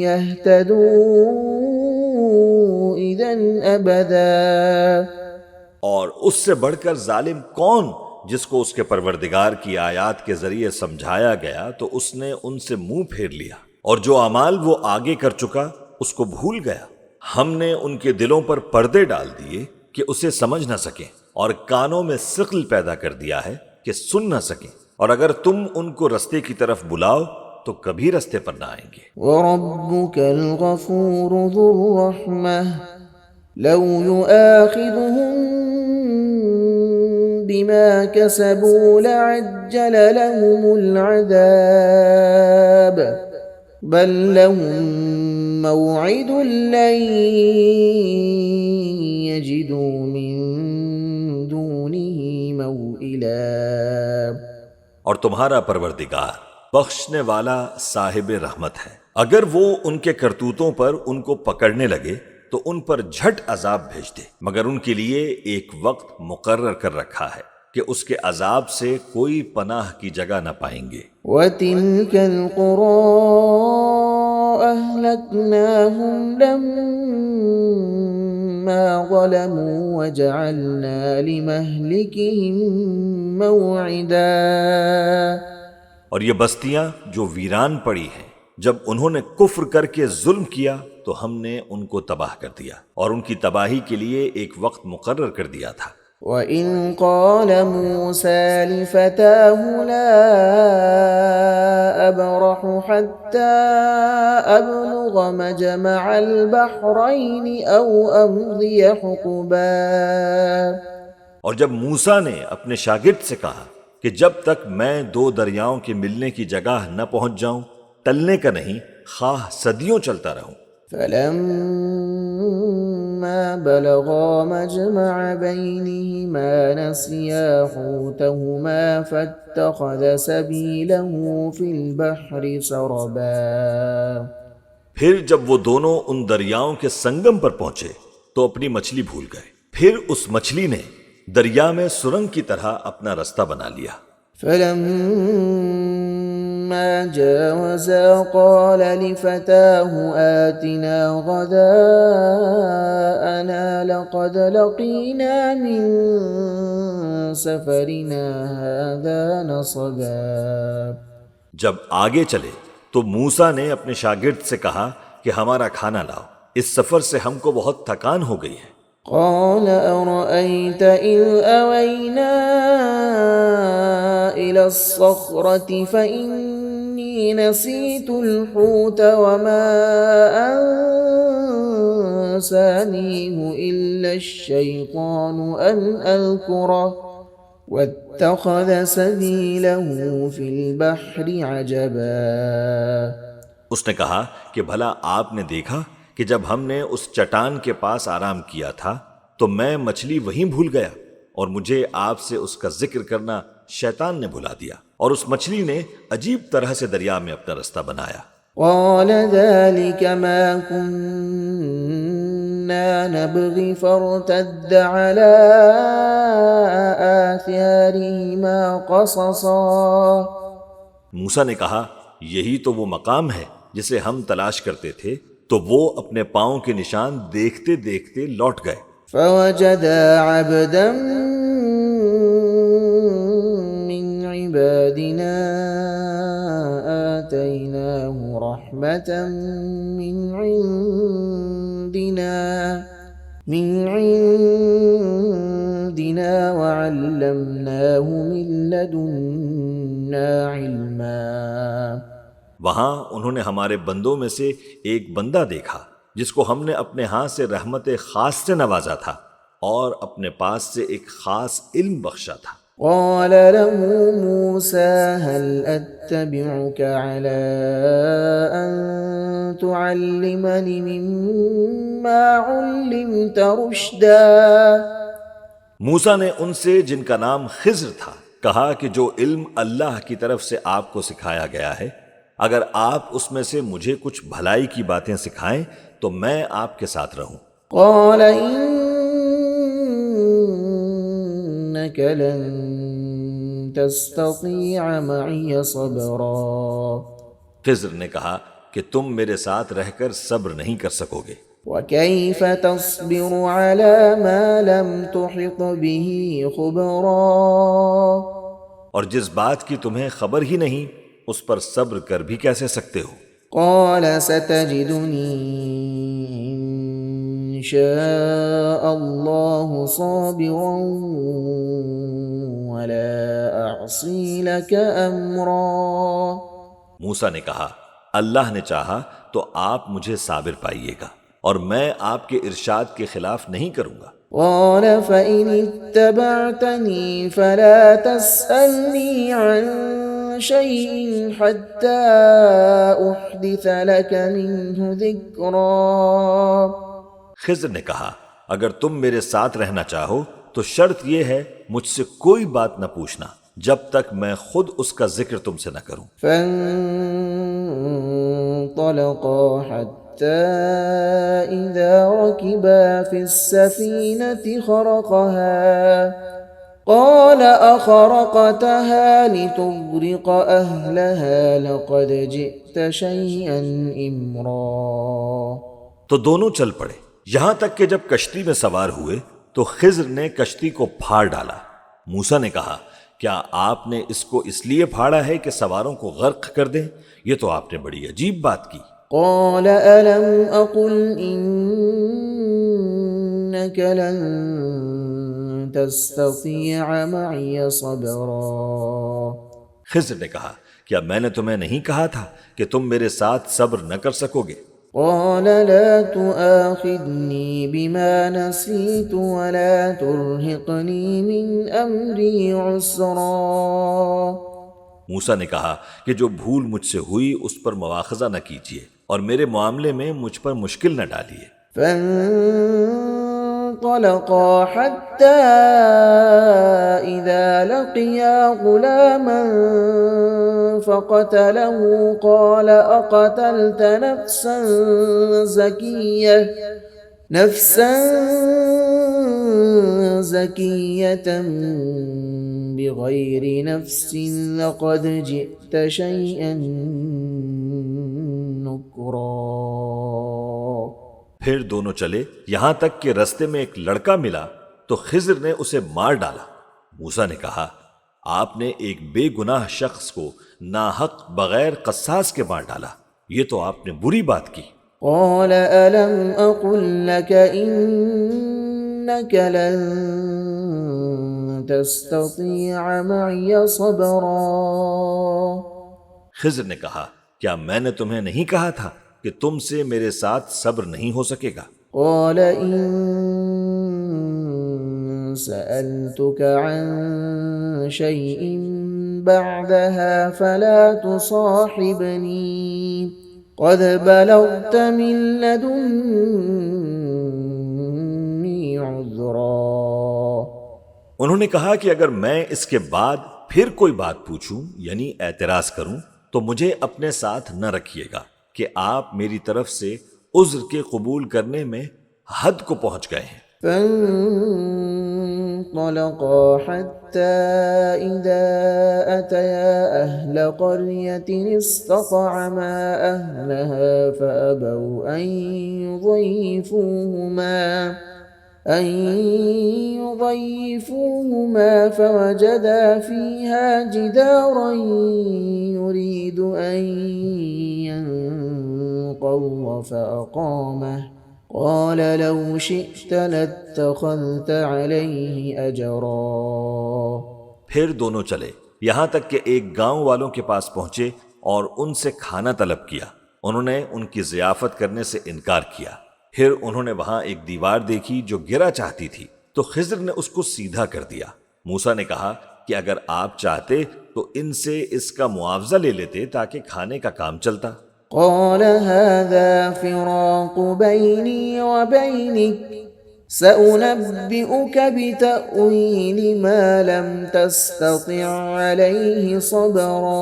يهتدوا إذا أبدا۔ اور اس سے بڑھ کر ظالم کون جس کو اس کے پروردگار کی آیات کے ذریعے سمجھایا گیا تو اس نے ان سے منہ پھیر لیا، اور جو اعمال وہ آگے کر چکا اس کو بھول گیا۔ ہم نے ان کے دلوں پر پردے ڈال دیے کہ اسے سمجھ نہ سکیں، اور کانوں میں ثقل پیدا کر دیا ہے کہ سن نہ سکیں، اور اگر تم ان کو رستے کی طرف بلاؤ تو کبھی رستے پر نہ آئیں گے۔ وَرَبُّكَ الْغَفُورُ ذُو الرَّحْمَةِ لَوْ يُؤَاخِذُهُم بِمَا كَسَبُوا لَعَجَّلَ لَهُمُ الْعَذَابَ بَل لَّهُم مَّوْعِدٌ لَّن يَجِدُوا مِن دُونِهِ مَوْئِلًا۔ اور تمہارا پروردگار بخشنے والا صاحب رحمت ہے، اگر وہ ان کے کرتوتوں پر ان کو پکڑنے لگے تو ان پر جھٹ عذاب بھیج دے، مگر ان کے لیے ایک وقت مقرر کر رکھا ہے کہ اس کے عذاب سے کوئی پناہ کی جگہ نہ پائیں گے۔ وَتِلْكَ الْقُرَىٰ أَهْلَكْنَاهُمْ لَمَّا ظَلَمُوا وَجَعَلْنَا لِمَهْلِكِهِم مَّوْعِدًا۔ اور یہ بستیاں جو ویران پڑی ہیں، جب انہوں نے کفر کر کے ظلم کیا تو ہم نے ان کو تباہ کر دیا، اور ان کی تباہی کے لیے ایک وقت مقرر کر دیا تھا۔ وَإِذْ قَالَ مُوسَىٰ لِفَتَاهُ لَا أَبْرَحُ حَتَّىٰ أَبْلُغَ مَجْمَعَ الْبَحْرَيْنِ أَوْ أَمْضِيَ حُقُبًا۔ اور جب موسیٰ نے اپنے شاگرد سے کہا کہ جب تک میں دو دریاؤں کے ملنے کی جگہ نہ پہنچ جاؤں ٹلنے کا نہیں، خواہ صدیوں چلتا رہوں۔ فَلَمَّا بَلَغَا مَجْمَعَ بَيْنِهِمَا نَسِيَا حُوتَهُمَا فَاتَّخَذَ سَبِيلَهُ فِي الْبَحْرِ سَرَبًا۔ پھر جب وہ دونوں ان دریاؤں کے سنگم پر پہنچے تو اپنی مچھلی بھول گئے، پھر اس مچھلی نے دریا میں سرنگ کی طرح اپنا رستہ بنا لیا۔ فَلَمَّا جَاوَزَا قَالَ لِفَتَاهُ آتِنَا غَدَاءَنَا لَقَدْ لَقِينَا مِن سَفَرِنَا هَٰذَا نَصَبًا۔ جب آگے چلے تو موسیٰ نے اپنے شاگرد سے کہا کہ ہمارا کھانا لاؤ، اس سفر سے ہم کو بہت تھکان ہو گئی ہے۔ قال أرأيت إذ أوينا إلى الصخرة فإني نسيت الحوت وما أنسانيه إلا الشيطان أن أذكره واتخذ سبيله في البحر عجبا۔ اس نے کہا کہ بھلا آپ نے دیکھا کہ جب ہم نے اس چٹان کے پاس آرام کیا تھا تو میں مچھلی وہیں بھول گیا، اور مجھے آپ سے اس کا ذکر کرنا شیطان نے بھلا دیا، اور اس مچھلی نے عجیب طرح سے دریا میں اپنا رستہ بنایا۔ قال ذلك ما كنا نبغي فارتد على آثارهما قصصا۔ موسیٰ نے کہا یہی تو وہ مقام ہے جسے ہم تلاش کرتے تھے، تو وہ اپنے پاؤں کے نشان دیکھتے دیکھتے لوٹ گئے۔ فوجدا عبدا من عبادنا آتيناه رحمة من عندنا من عندنا وعلمناه من لدنا علما۔ وہاں انہوں نے ہمارے بندوں میں سے ایک بندہ دیکھا جس کو ہم نے اپنے ہاں سے رحمت خاص سے نوازا تھا اور اپنے پاس سے ایک خاص علم بخشا تھا۔ قال له موسى هل أتبعك على أن تعلمني مما علمت رشدا۔ موسیٰ نے ان سے جن کا نام خضر تھا کہا کہ جو علم اللہ کی طرف سے آپ کو سکھایا گیا ہے، اگر آپ اس میں سے مجھے کچھ بھلائی کی باتیں سکھائیں تو میں آپ کے ساتھ رہوں۔ قال إنك لن تستطيع معي صبرا۔ خضر نے کہا کہ تم میرے ساتھ رہ کر صبر نہیں کر سکو گے۔ وكيف تصبر على ما لم تحط به خبرا۔ اور جس بات کی تمہیں خبر ہی نہیں اس پر صبر کر بھی کیسے سکتے ہو؟ قال ستجدني إن شاء الله صابرا ولا أعصي لك أمرا۔ موسیٰ نے کہا اللہ نے چاہا تو آپ مجھے صابر پائیے گا اور میں آپ کے ارشاد کے خلاف نہیں کروں گا۔ قال فإن اتبعتني فلا تسألني عن شيء حتى أحدث لك منه ذكرا۔ خضر نے کہا اگر تم میرے ساتھ رہنا چاہو تو شرط یہ ہے مجھ سے کوئی بات نہ پوچھنا جب تک میں خود اس کا ذکر تم سے نہ کروں۔ فانطلقا حتى إذا ركبا في السفينة خرقها قال أخرقتها لتغرق أهلها لقد جئت شيئا إمرا۔ تو دونوں چل پڑے یہاں تک کہ جب کشتی میں سوار ہوئے تو خضر نے کشتی کو پھاڑ ڈالا۔ موسیٰ نے کہا کیا آپ نے اس کو اس لیے پھاڑا ہے کہ سواروں کو غرق کر دیں؟ یہ تو آپ نے بڑی عجیب بات کی۔ قال ألم أقل إنك لن تستطيع معي صبرا۔ خضر نے کہا کیا میں نے تمہیں نہیں کہا تھا کہ تم میرے ساتھ صبر نہ کر سکو گے؟ قال لا تؤاخذني بما نسيت ولا ترهقني من أمري عسرا۔ موسیٰ نے کہا کہ جو بھول مجھ سے ہوئی اس پر مواخذہ نہ کیجیے اور میرے معاملے میں مجھ پر مشکل نہ ڈالیے۔ فانطلقا حتى إذا لقيا غلاما فقتله قال أقتلت نفسا زكية بغير نفس لقد جئت شيئا نكرا۔ پھر دونوں چلے یہاں تک کہ رستے میں ایک لڑکا ملا تو خضر نے اسے مار ڈالا۔ موسیٰ نے کہا آپ نے ایک بے گناہ شخص کو ناحق بغیر قصاص کے مار ڈالا، یہ تو آپ نے بری بات کی۔ قال ألم أقل لك إنك لن تستطيع معي صبرا۔ خضر نے کہا کیا میں نے تمہیں نہیں کہا تھا کہ تم سے میرے ساتھ صبر نہیں ہو سکے گا؟ قال إن سألتك عن شيء بعدها فلا تصاحبني قد بلغت من لدني عذرا۔ انہوں نے کہا کہ اگر میں اس کے بعد پھر کوئی بات پوچھوں یعنی اعتراض کروں تو مجھے اپنے ساتھ نہ رکھیے گا کہ آپ میری طرف سے عذر کے قبول کرنے میں حد کو پہنچ گئے ہیں۔ فانطلقا حتى إذا أتيا أهل قرية استطعما أهلها فأبوا أن يضيفوهما فوجدا فيها جدارا يريد أن ينقض فأقامه قال لو شئت لاتخذت عليه أجرا. پھر دونوں چلے یہاں تک کہ ایک گاؤں والوں کے پاس پہنچے اور ان سے کھانا طلب کیا. انہوں نے ان کی ضیافت کرنے سے انکار کیا. پھر انہوں نے وہاں ایک دیوار دیکھی جو گرا چاہتی تھی تو خضر نے اس کو سیدھا کر دیا. موسیٰ نے کہا کہ اگر آپ چاہتے تو ان سے اس کا معاوضہ لے لیتے تاکہ کھانے کا کام چلتا. قال هذا فراق بيني وبينك سأنبئك بتأويل ما لم تستطع عليه صبرا.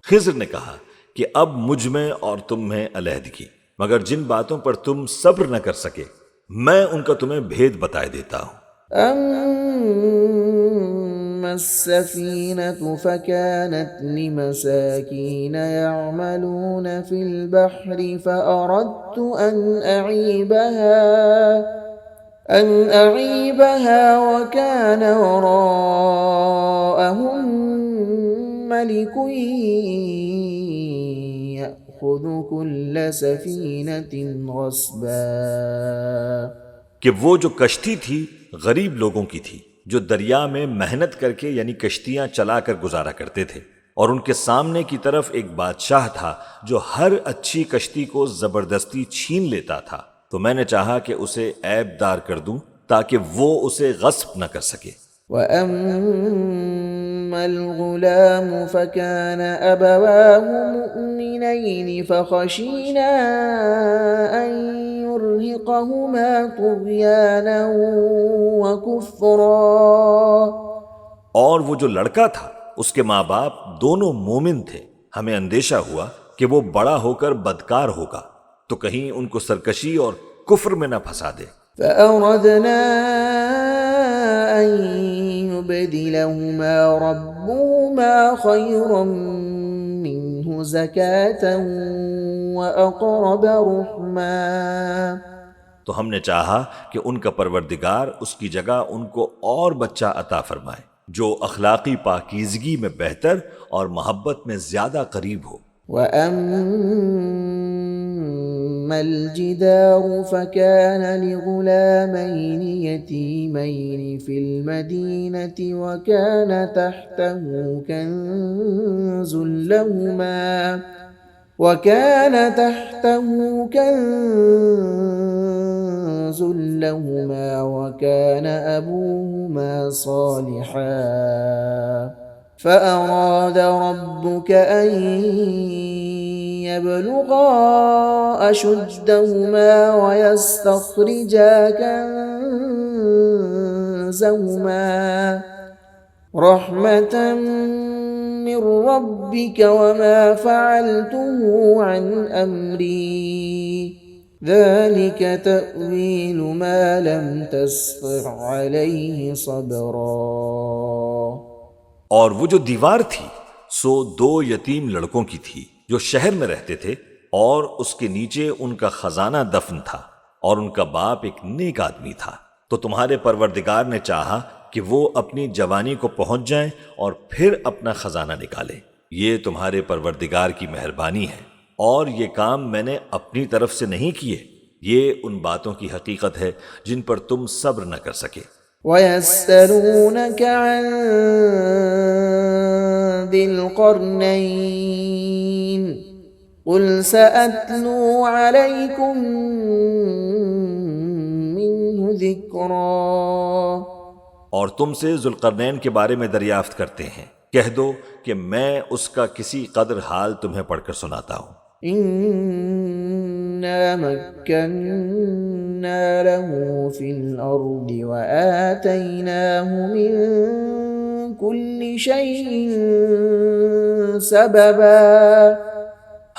خضر نے کہا کہ اب مجھ میں اور تم میں علیحدگی، مگر جن باتوں پر تم صبر نہ کر سکے میں ان کا تمہیں بھید بتائے دیتا ہوں. أما السفينة فكانت لمساكين يعملون في البحر فأردت أن أعيبها وكان وراءهم ملك يأخذ كل سفينة غصبا. کہ وہ جو کشتی تھی غریب لوگوں کی تھی جو دریا میں محنت کر کے یعنی کشتیاں چلا کر گزارا کرتے تھے، اور ان کے سامنے کی طرف ایک بادشاہ تھا جو ہر اچھی کشتی کو زبردستی چھین لیتا تھا. تو میں نے چاہا کہ اسے عیب دار کر دوں تاکہ وہ اسے غصب نہ کر سکے. وَأَمَّا الْغُلَامُ فَكَانَ أَبَوَاهُ مُؤْمِنَيْنِ فَخَشِينَا أَن يُرْهِقَهُمَا طُغْيَانًا وَكُفْرًا. اور وہ جو لڑکا تھا اس کے ماں باپ دونوں مومن تھے. ہمیں اندیشہ ہوا کہ وہ بڑا ہو کر بدکار ہوگا تو کہیں ان کو سرکشی اور کفر میں نہ پھنسا دے. فَأَرَدْنَا أَن يُبْدِلَهُمَا رَبُّهُمَا خَيْرًا مِّنْهُ زَكَاةً وَأَقْرَبَ رُحْمًا. تو ہم نے چاہا کہ ان کا پروردگار اس کی جگہ ان کو اور بچہ عطا فرمائے جو اخلاقی پاکیزگی میں بہتر اور محبت میں زیادہ قریب ہو. وَأَمَّا الْجِدَارُ فَكَانَ لِغُلَامَيْنِ يَتِيمَيْنِ فِي الْمَدِينَةِ وَكَانَ تَحْتَهُ كنز لهما وكان أبوهما صالحا فأراد ربك أن يبلغا أشدهما ويستخرجا كنزهما رحمة من ربك وما فعلته عن أمري ذلك تأويل ما لم تستطع عليه صبرا. اور وہ جو دیوار تھی سو دو یتیم لڑکوں کی تھی جو شہر میں رہتے تھے، اور اس کے نیچے ان کا خزانہ دفن تھا، اور ان کا باپ ایک نیک آدمی تھا. تو تمہارے پروردگار نے چاہا کہ وہ اپنی جوانی کو پہنچ جائیں اور پھر اپنا خزانہ نکالیں. یہ تمہارے پروردگار کی مہربانی ہے، اور یہ کام میں نے اپنی طرف سے نہیں کیے. یہ ان باتوں کی حقیقت ہے جن پر تم صبر نہ کر سکے. وَيَسْأَلُونَكَ عَنْ ذِي الْقَرْنَيْنِ قُلْ سَأَتْلُو عَلَيْكُمْ مِنْهُ ذِكْرًا. اور تم سے ذوالقرنین کے بارے میں دریافت کرتے ہیں، کہہ دو کہ میں اس کا کسی قدر حال تمہیں پڑھ کر سناتا ہوں. إِنَّا مَكَّنَّا لَهُ فِي الْأَرْضِ وَآتَيْنَاهُ مِنْ كُلِّ شَيْءٍ سَبَبًا.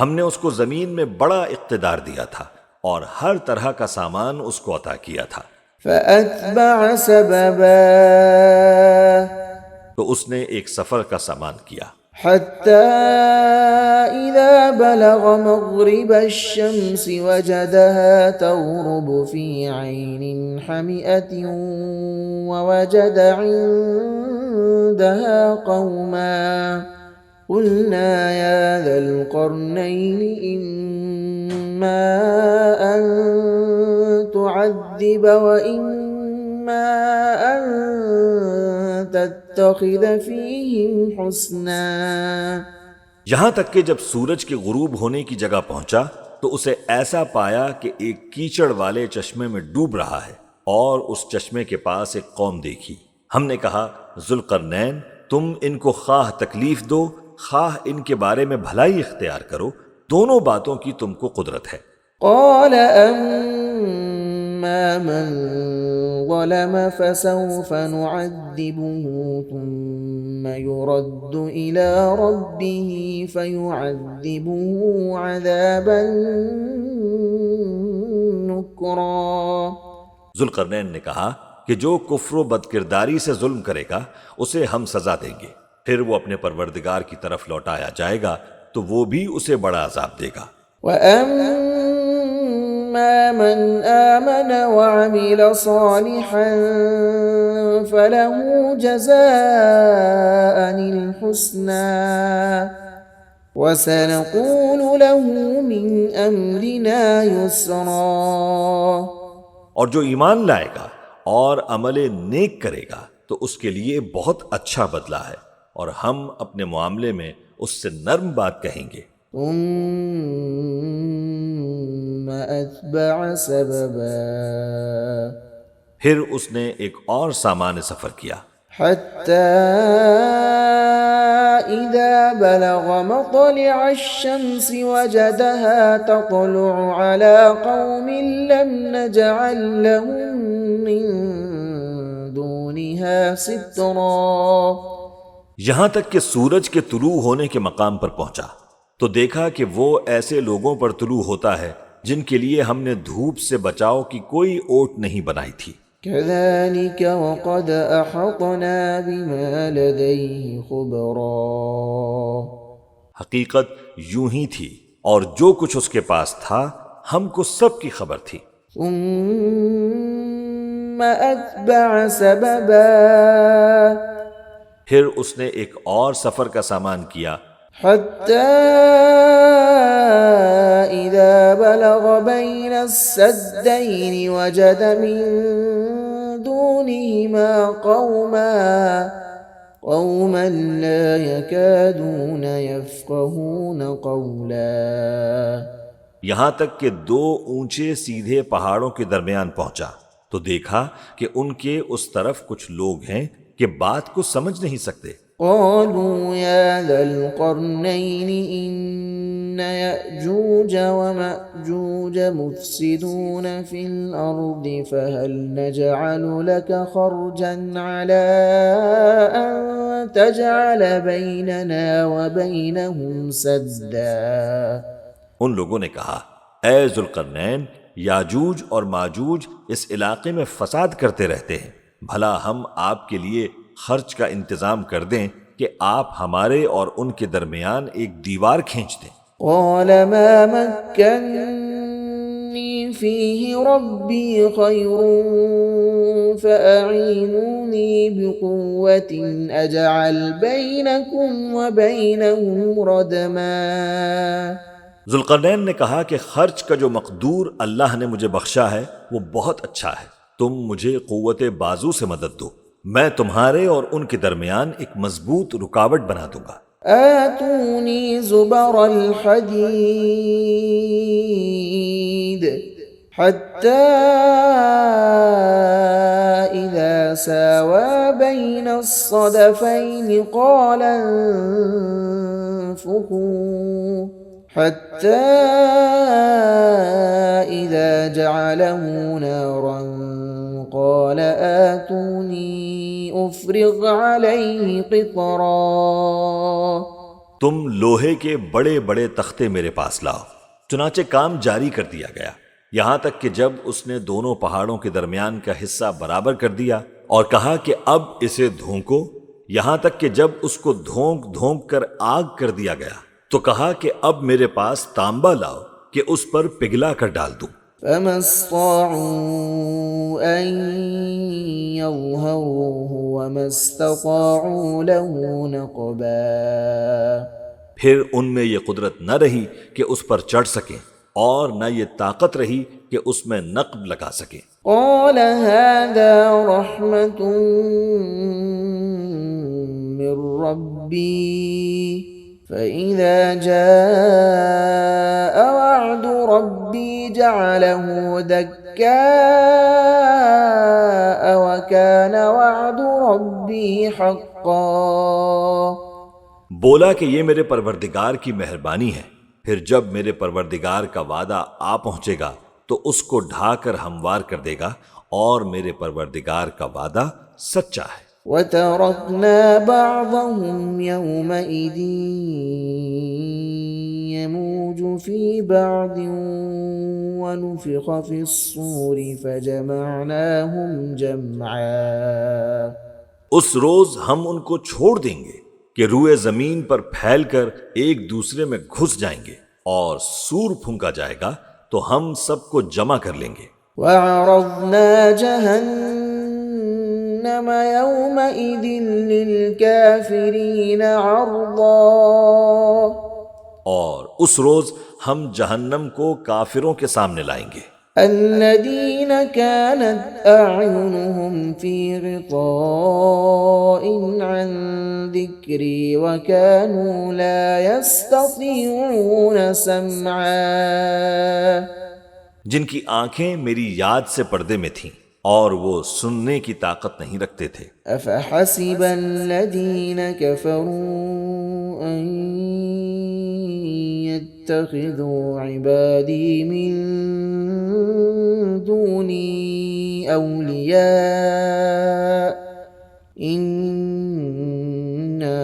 ہم نے اس کو زمین میں بڑا اقتدار دیا تھا اور ہر طرح کا سامان اس کو عطا کیا تھا. فَأَتْبَعَ سَبَبًا. تو اس نے ایک سفر کا سامان کیا حَتَّى إِذَا بَلَغَ مَغْرِبَ الشَّمْسِ وَجَدَهَا تَغْرُبُ فِي عَيْنٍ حَمِئَةٍ وَوَجَدَ عِندَهَا قلنا يا ذا القرنين إما أن تعذب وإما أن تتخذ فيهم حسنا۔ یہاں تک کہ جب سورج کے غروب ہونے کی جگہ پہنچا تو اسے ایسا پایا کہ ایک کیچڑ والے چشمے میں ڈوب رہا ہے، اور اس چشمے کے پاس ایک قوم دیکھی۔ ہم نے کہا ذوالقرنین، تم ان کو خواہ تکلیف دو خواہ ان کے بارے میں بھلائی اختیار کرو، دونوں باتوں کی تم کو قدرت ہے۔ قال أما من ظلم فسوف نعذبه ثم يرد إلى ربه فيعذبه عذابا نكرا۔ ذوالقرنین نے کہا کہ جو کفر و بدکرداری سے ظلم کرے گا اسے ہم سزا دیں گے، پھر وہ اپنے پروردگار کی طرف لوٹایا جائے گا تو وہ بھی اسے بڑا عذاب دے گا۔ وَأَمَّا مَنْ آمَنَ وَعَمِلَ صَالِحًا فَلَهُ جَزَاءً الْحُسْنَى وَسَنَقُولُ لَهُ مِنْ أَمْرِنَا يُسْرًا۔ اور جو ایمان لائے گا اور عمل نیک کرے گا تو اس کے لیے بہت اچھا بدلہ ہے، اور ہم اپنے معاملے میں اس سے نرم بات کہیں گے۔ ثم أتبع سببا، پھر اس نے ایک اور سامان سفر کیا، حتى إذا بلغ مطلع الشمس وجدها تطلع على قوم لم نجعل لهم من دونها سترا۔ یہاں تک کہ سورج کے طلوع ہونے کے مقام پر پہنچا تو دیکھا کہ وہ ایسے لوگوں پر طلوع ہوتا ہے جن کے لیے ہم نے دھوپ سے بچاؤ کی کوئی اوٹ نہیں بنائی تھی۔ كذلك وقد أحطنا بما لديه خبرا۔ حقیقت یوں ہی تھی، اور جو کچھ اس کے پاس تھا ہم کو سب کی خبر تھی۔ ثم أتبع سببا، پھر اس نے ایک اور سفر کا سامان کیا، حتى إذا بلغ بين السدين وجد من دونهما قوما لا يكادون يفقهون قولا۔ یہاں تک کہ دو اونچے سیدھے پہاڑوں کے درمیان پہنچا تو دیکھا کہ ان کے اس طرف کچھ لوگ ہیں کہ بات کو سمجھ نہیں سکتے۔ قالوا يا ذا القرنين إن يأجوج ومأجوج مفسدون في الأرض فهل نجعل لك خرجا على أن تجعل بيننا وبينهم سدا۔ ان لوگوں نے کہا اے ذوالقرنین، یاجوج اور ماجوج اس علاقے میں فساد کرتے رہتے ہیں، بھلا ہم آپ کے لیے خرچ کا انتظام کر دیں کہ آپ ہمارے اور ان کے درمیان ایک دیوار کھینچ دیں۔ قال ما مكنني فيه ربي خير فأعينوني بقوة أجعل بينكم وبينهم ردما۔ ذوالقرنین نے کہا کہ خرچ کا جو مقدور اللہ نے مجھے بخشا ہے وہ بہت اچھا ہے، تم مجھے قوت بازو سے مدد دو، میں تمہارے اور ان کے درمیان ایک مضبوط رکاوٹ بنا دوں گا۔ آتوني زبر الحديد حتى إذا ساوى بين الصدفين قال انفخوا حتى إذا جعله نارا قال آتوني أفرغ عليه قطرا۔ تم لوہے کے بڑے بڑے تختے میرے پاس لاؤ۔ چنانچہ کام جاری کر دیا گیا، یہاں تک کہ جب اس نے دونوں پہاڑوں کے درمیان کا حصہ برابر کر دیا اور کہا کہ اب اسے دھونکو، یہاں تک کہ جب اس کو دھونک دھونک کر آگ کر دیا گیا تو کہا کہ اب میرے پاس تانبا لاؤ کہ اس پر پگھلا کر ڈال دوں۔ فما استطاعوا أن يظهروه وما استطاعوا له نقبا۔ پھر ان میں یہ قدرت نہ رہی کہ اس پر چڑھ سکیں اور نہ یہ طاقت رہی کہ اس میں نقب لگا سکیں۔ قال هذا رحمة من ربي فإذا جاء وعد ربي جعله دكاء وكان وعد ربي حقا۔ بولا کہ یہ میرے پروردگار کی مہربانی ہے، پھر جب میرے پروردگار کا وعدہ آ پہنچے گا تو اس کو ڈھا کر ہموار کر دے گا، اور میرے پروردگار کا وعدہ سچا ہے۔ وَتَرَكْنَا بَعْضَهُمْ يَوْمَئِذٍ يَمُوجُ فِي بَعْضٍ وَنُفِخَ فِي الصُّورِ فَجَمَعْنَاهُمْ جَمْعًا۔ اس روز ہم ان کو چھوڑ دیں گے کہ روئے زمین پر پھیل کر ایک دوسرے میں گھس جائیں گے، اور سور پھونکا جائے گا تو ہم سب کو جمع کر لیں گے۔ وَعَرَضْنَا جَهَنَّمَ يَوْمَئِذٍ لِلْكَافِرِينَ عَرْضًا۔ اور اس روز ہم جہنم کو کافروں کے سامنے لائیں گے۔ الذين كانت أعينهم في غطاء عن ذكري وكانوا لا يستطيعون سمعا۔ جن کی آنکھیں میری یاد سے پردے میں تھیں اور وہ سننے کی طاقت نہیں رکھتے تھے۔ أفحسب الذين كفروا أن يتخذوا عبادي من دوني أولياء إنا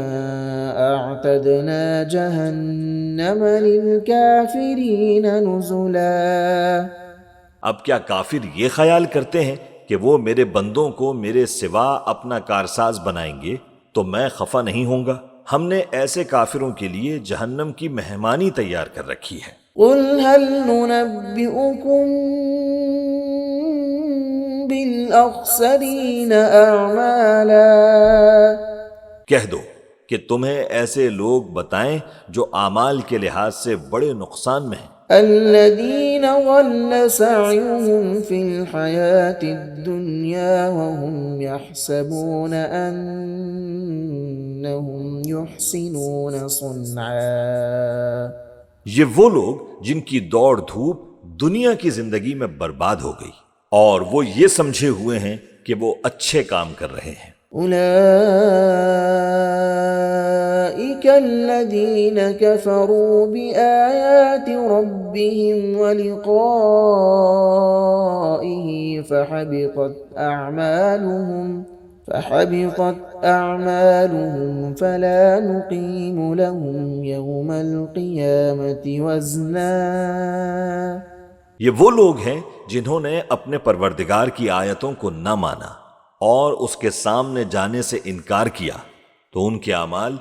أعتدنا جهنم للكافرين نزلا۔ اب کیا کافر یہ خیال کرتے ہیں کہ وہ میرے بندوں کو میرے سوا اپنا کارساز بنائیں گے تو میں خفا نہیں ہوں گا؟ ہم نے ایسے کافروں کے لیے جہنم کی مہمانی تیار کر رکھی ہے۔ قل هل ننبئكم بالأخسرين أعمالا۔ کہہ دو کہ تمہیں ایسے لوگ بتائیں جو اعمال کے لحاظ سے بڑے نقصان میں ہیں۔ الذين ضل سعيهم في الحياة الدنيا وهم يحسبون أنهم يحسنون صنعا۔ یہ وہ لوگ جن کی دوڑ دھوپ دنیا کی زندگی میں برباد ہو گئی اور وہ یہ سمجھے ہوئے ہیں کہ وہ اچھے کام کر رہے ہیں۔ أولئك الذين كفروا بآيات ربهم ولقائه فحبطت أعمالهم فلا نقيم لهم يوم القيامة وزنا۔ یہ وہ لوگ ہیں جنہوں نے اپنے پروردگار کی آیتوں کو نہ مانا اور اس کے سامنے جانے سے انکار کیا تو ان کے اعمال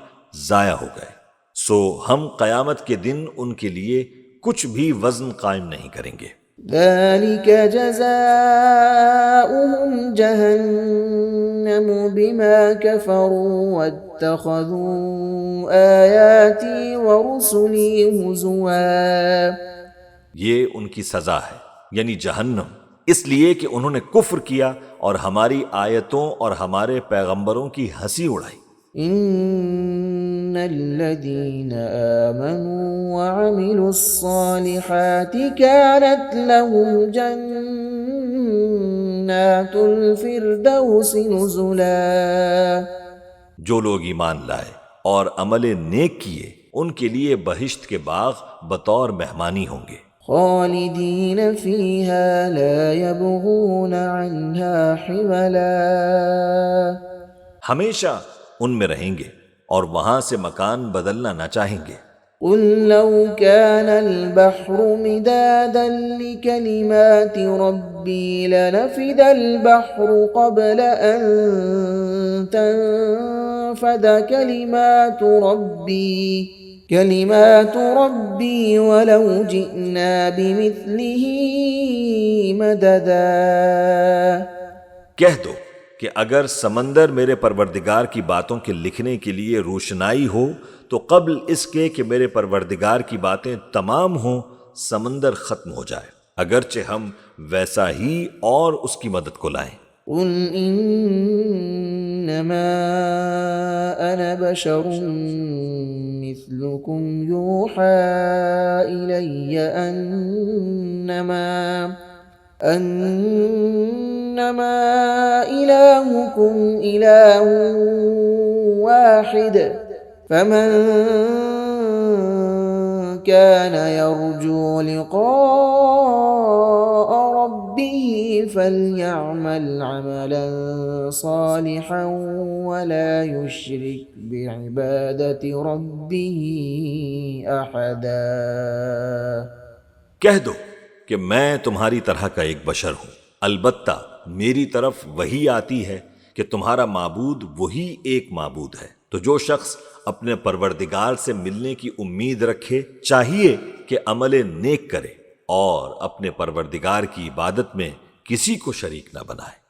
ضائع ہو گئے، سو ہم قیامت کے دن ان کے لیے کچھ بھی وزن قائم نہیں کریں گے۔ ذلك جزاؤهم جهنم بما كفروا واتخذوا آياتي ورسلي هزوا۔ یہ ان کی سزا ہے، یعنی جہنم، اس لیے کہ انہوں نے کفر کیا اور ہماری آیتوں اور ہمارے پیغمبروں کی ہنسی اڑائی۔ ان الذين آمنوا وعملوا الصالحات كانت لهم جنات الفردوس نزلا۔ جو لوگ ایمان لائے اور عمل نیک کیے ان کے لیے بہشت کے باغ بطور مہمانی ہوں گے۔ خالدین فیہا لا یبغون عنہا حولا۔ ہمیشہ ان میں رہیں گے اور وہاں سے مکان بدلنا نہ چاہیں گے۔ قل لو كان البحر مدادا لكلمات ربي لنفد البحر قبل أن تنفد كلمات ربي ولو جئنا بمثله مددا۔ کہہ دو کہ اگر سمندر میرے پروردگار کی باتوں کے لکھنے کے لیے روشنائی ہو تو قبل اس کے کہ میرے پروردگار کی باتیں تمام ہوں سمندر ختم ہو جائے، اگرچہ ہم ویسا ہی اور اس کی مدد کو لائیں۔ قل انما انا بشر مثلكم يوحى الي انما الهكم اله واحد فمن كان يرجو لقاء ربه فليعمل عملا صالحا ولا يشرك بعبادة ربه أحدا۔ کہہ دو کہ میں تمہاری طرح کا ایک بشر ہوں، البتہ میری طرف وہی آتی ہے کہ تمہارا معبود وہی ایک معبود ہے۔ تو جو شخص اپنے پروردگار سے ملنے کی امید رکھے چاہیے کہ عمل نیک کرے اور اپنے پروردگار کی عبادت میں کسی کو شریک نہ بنائے۔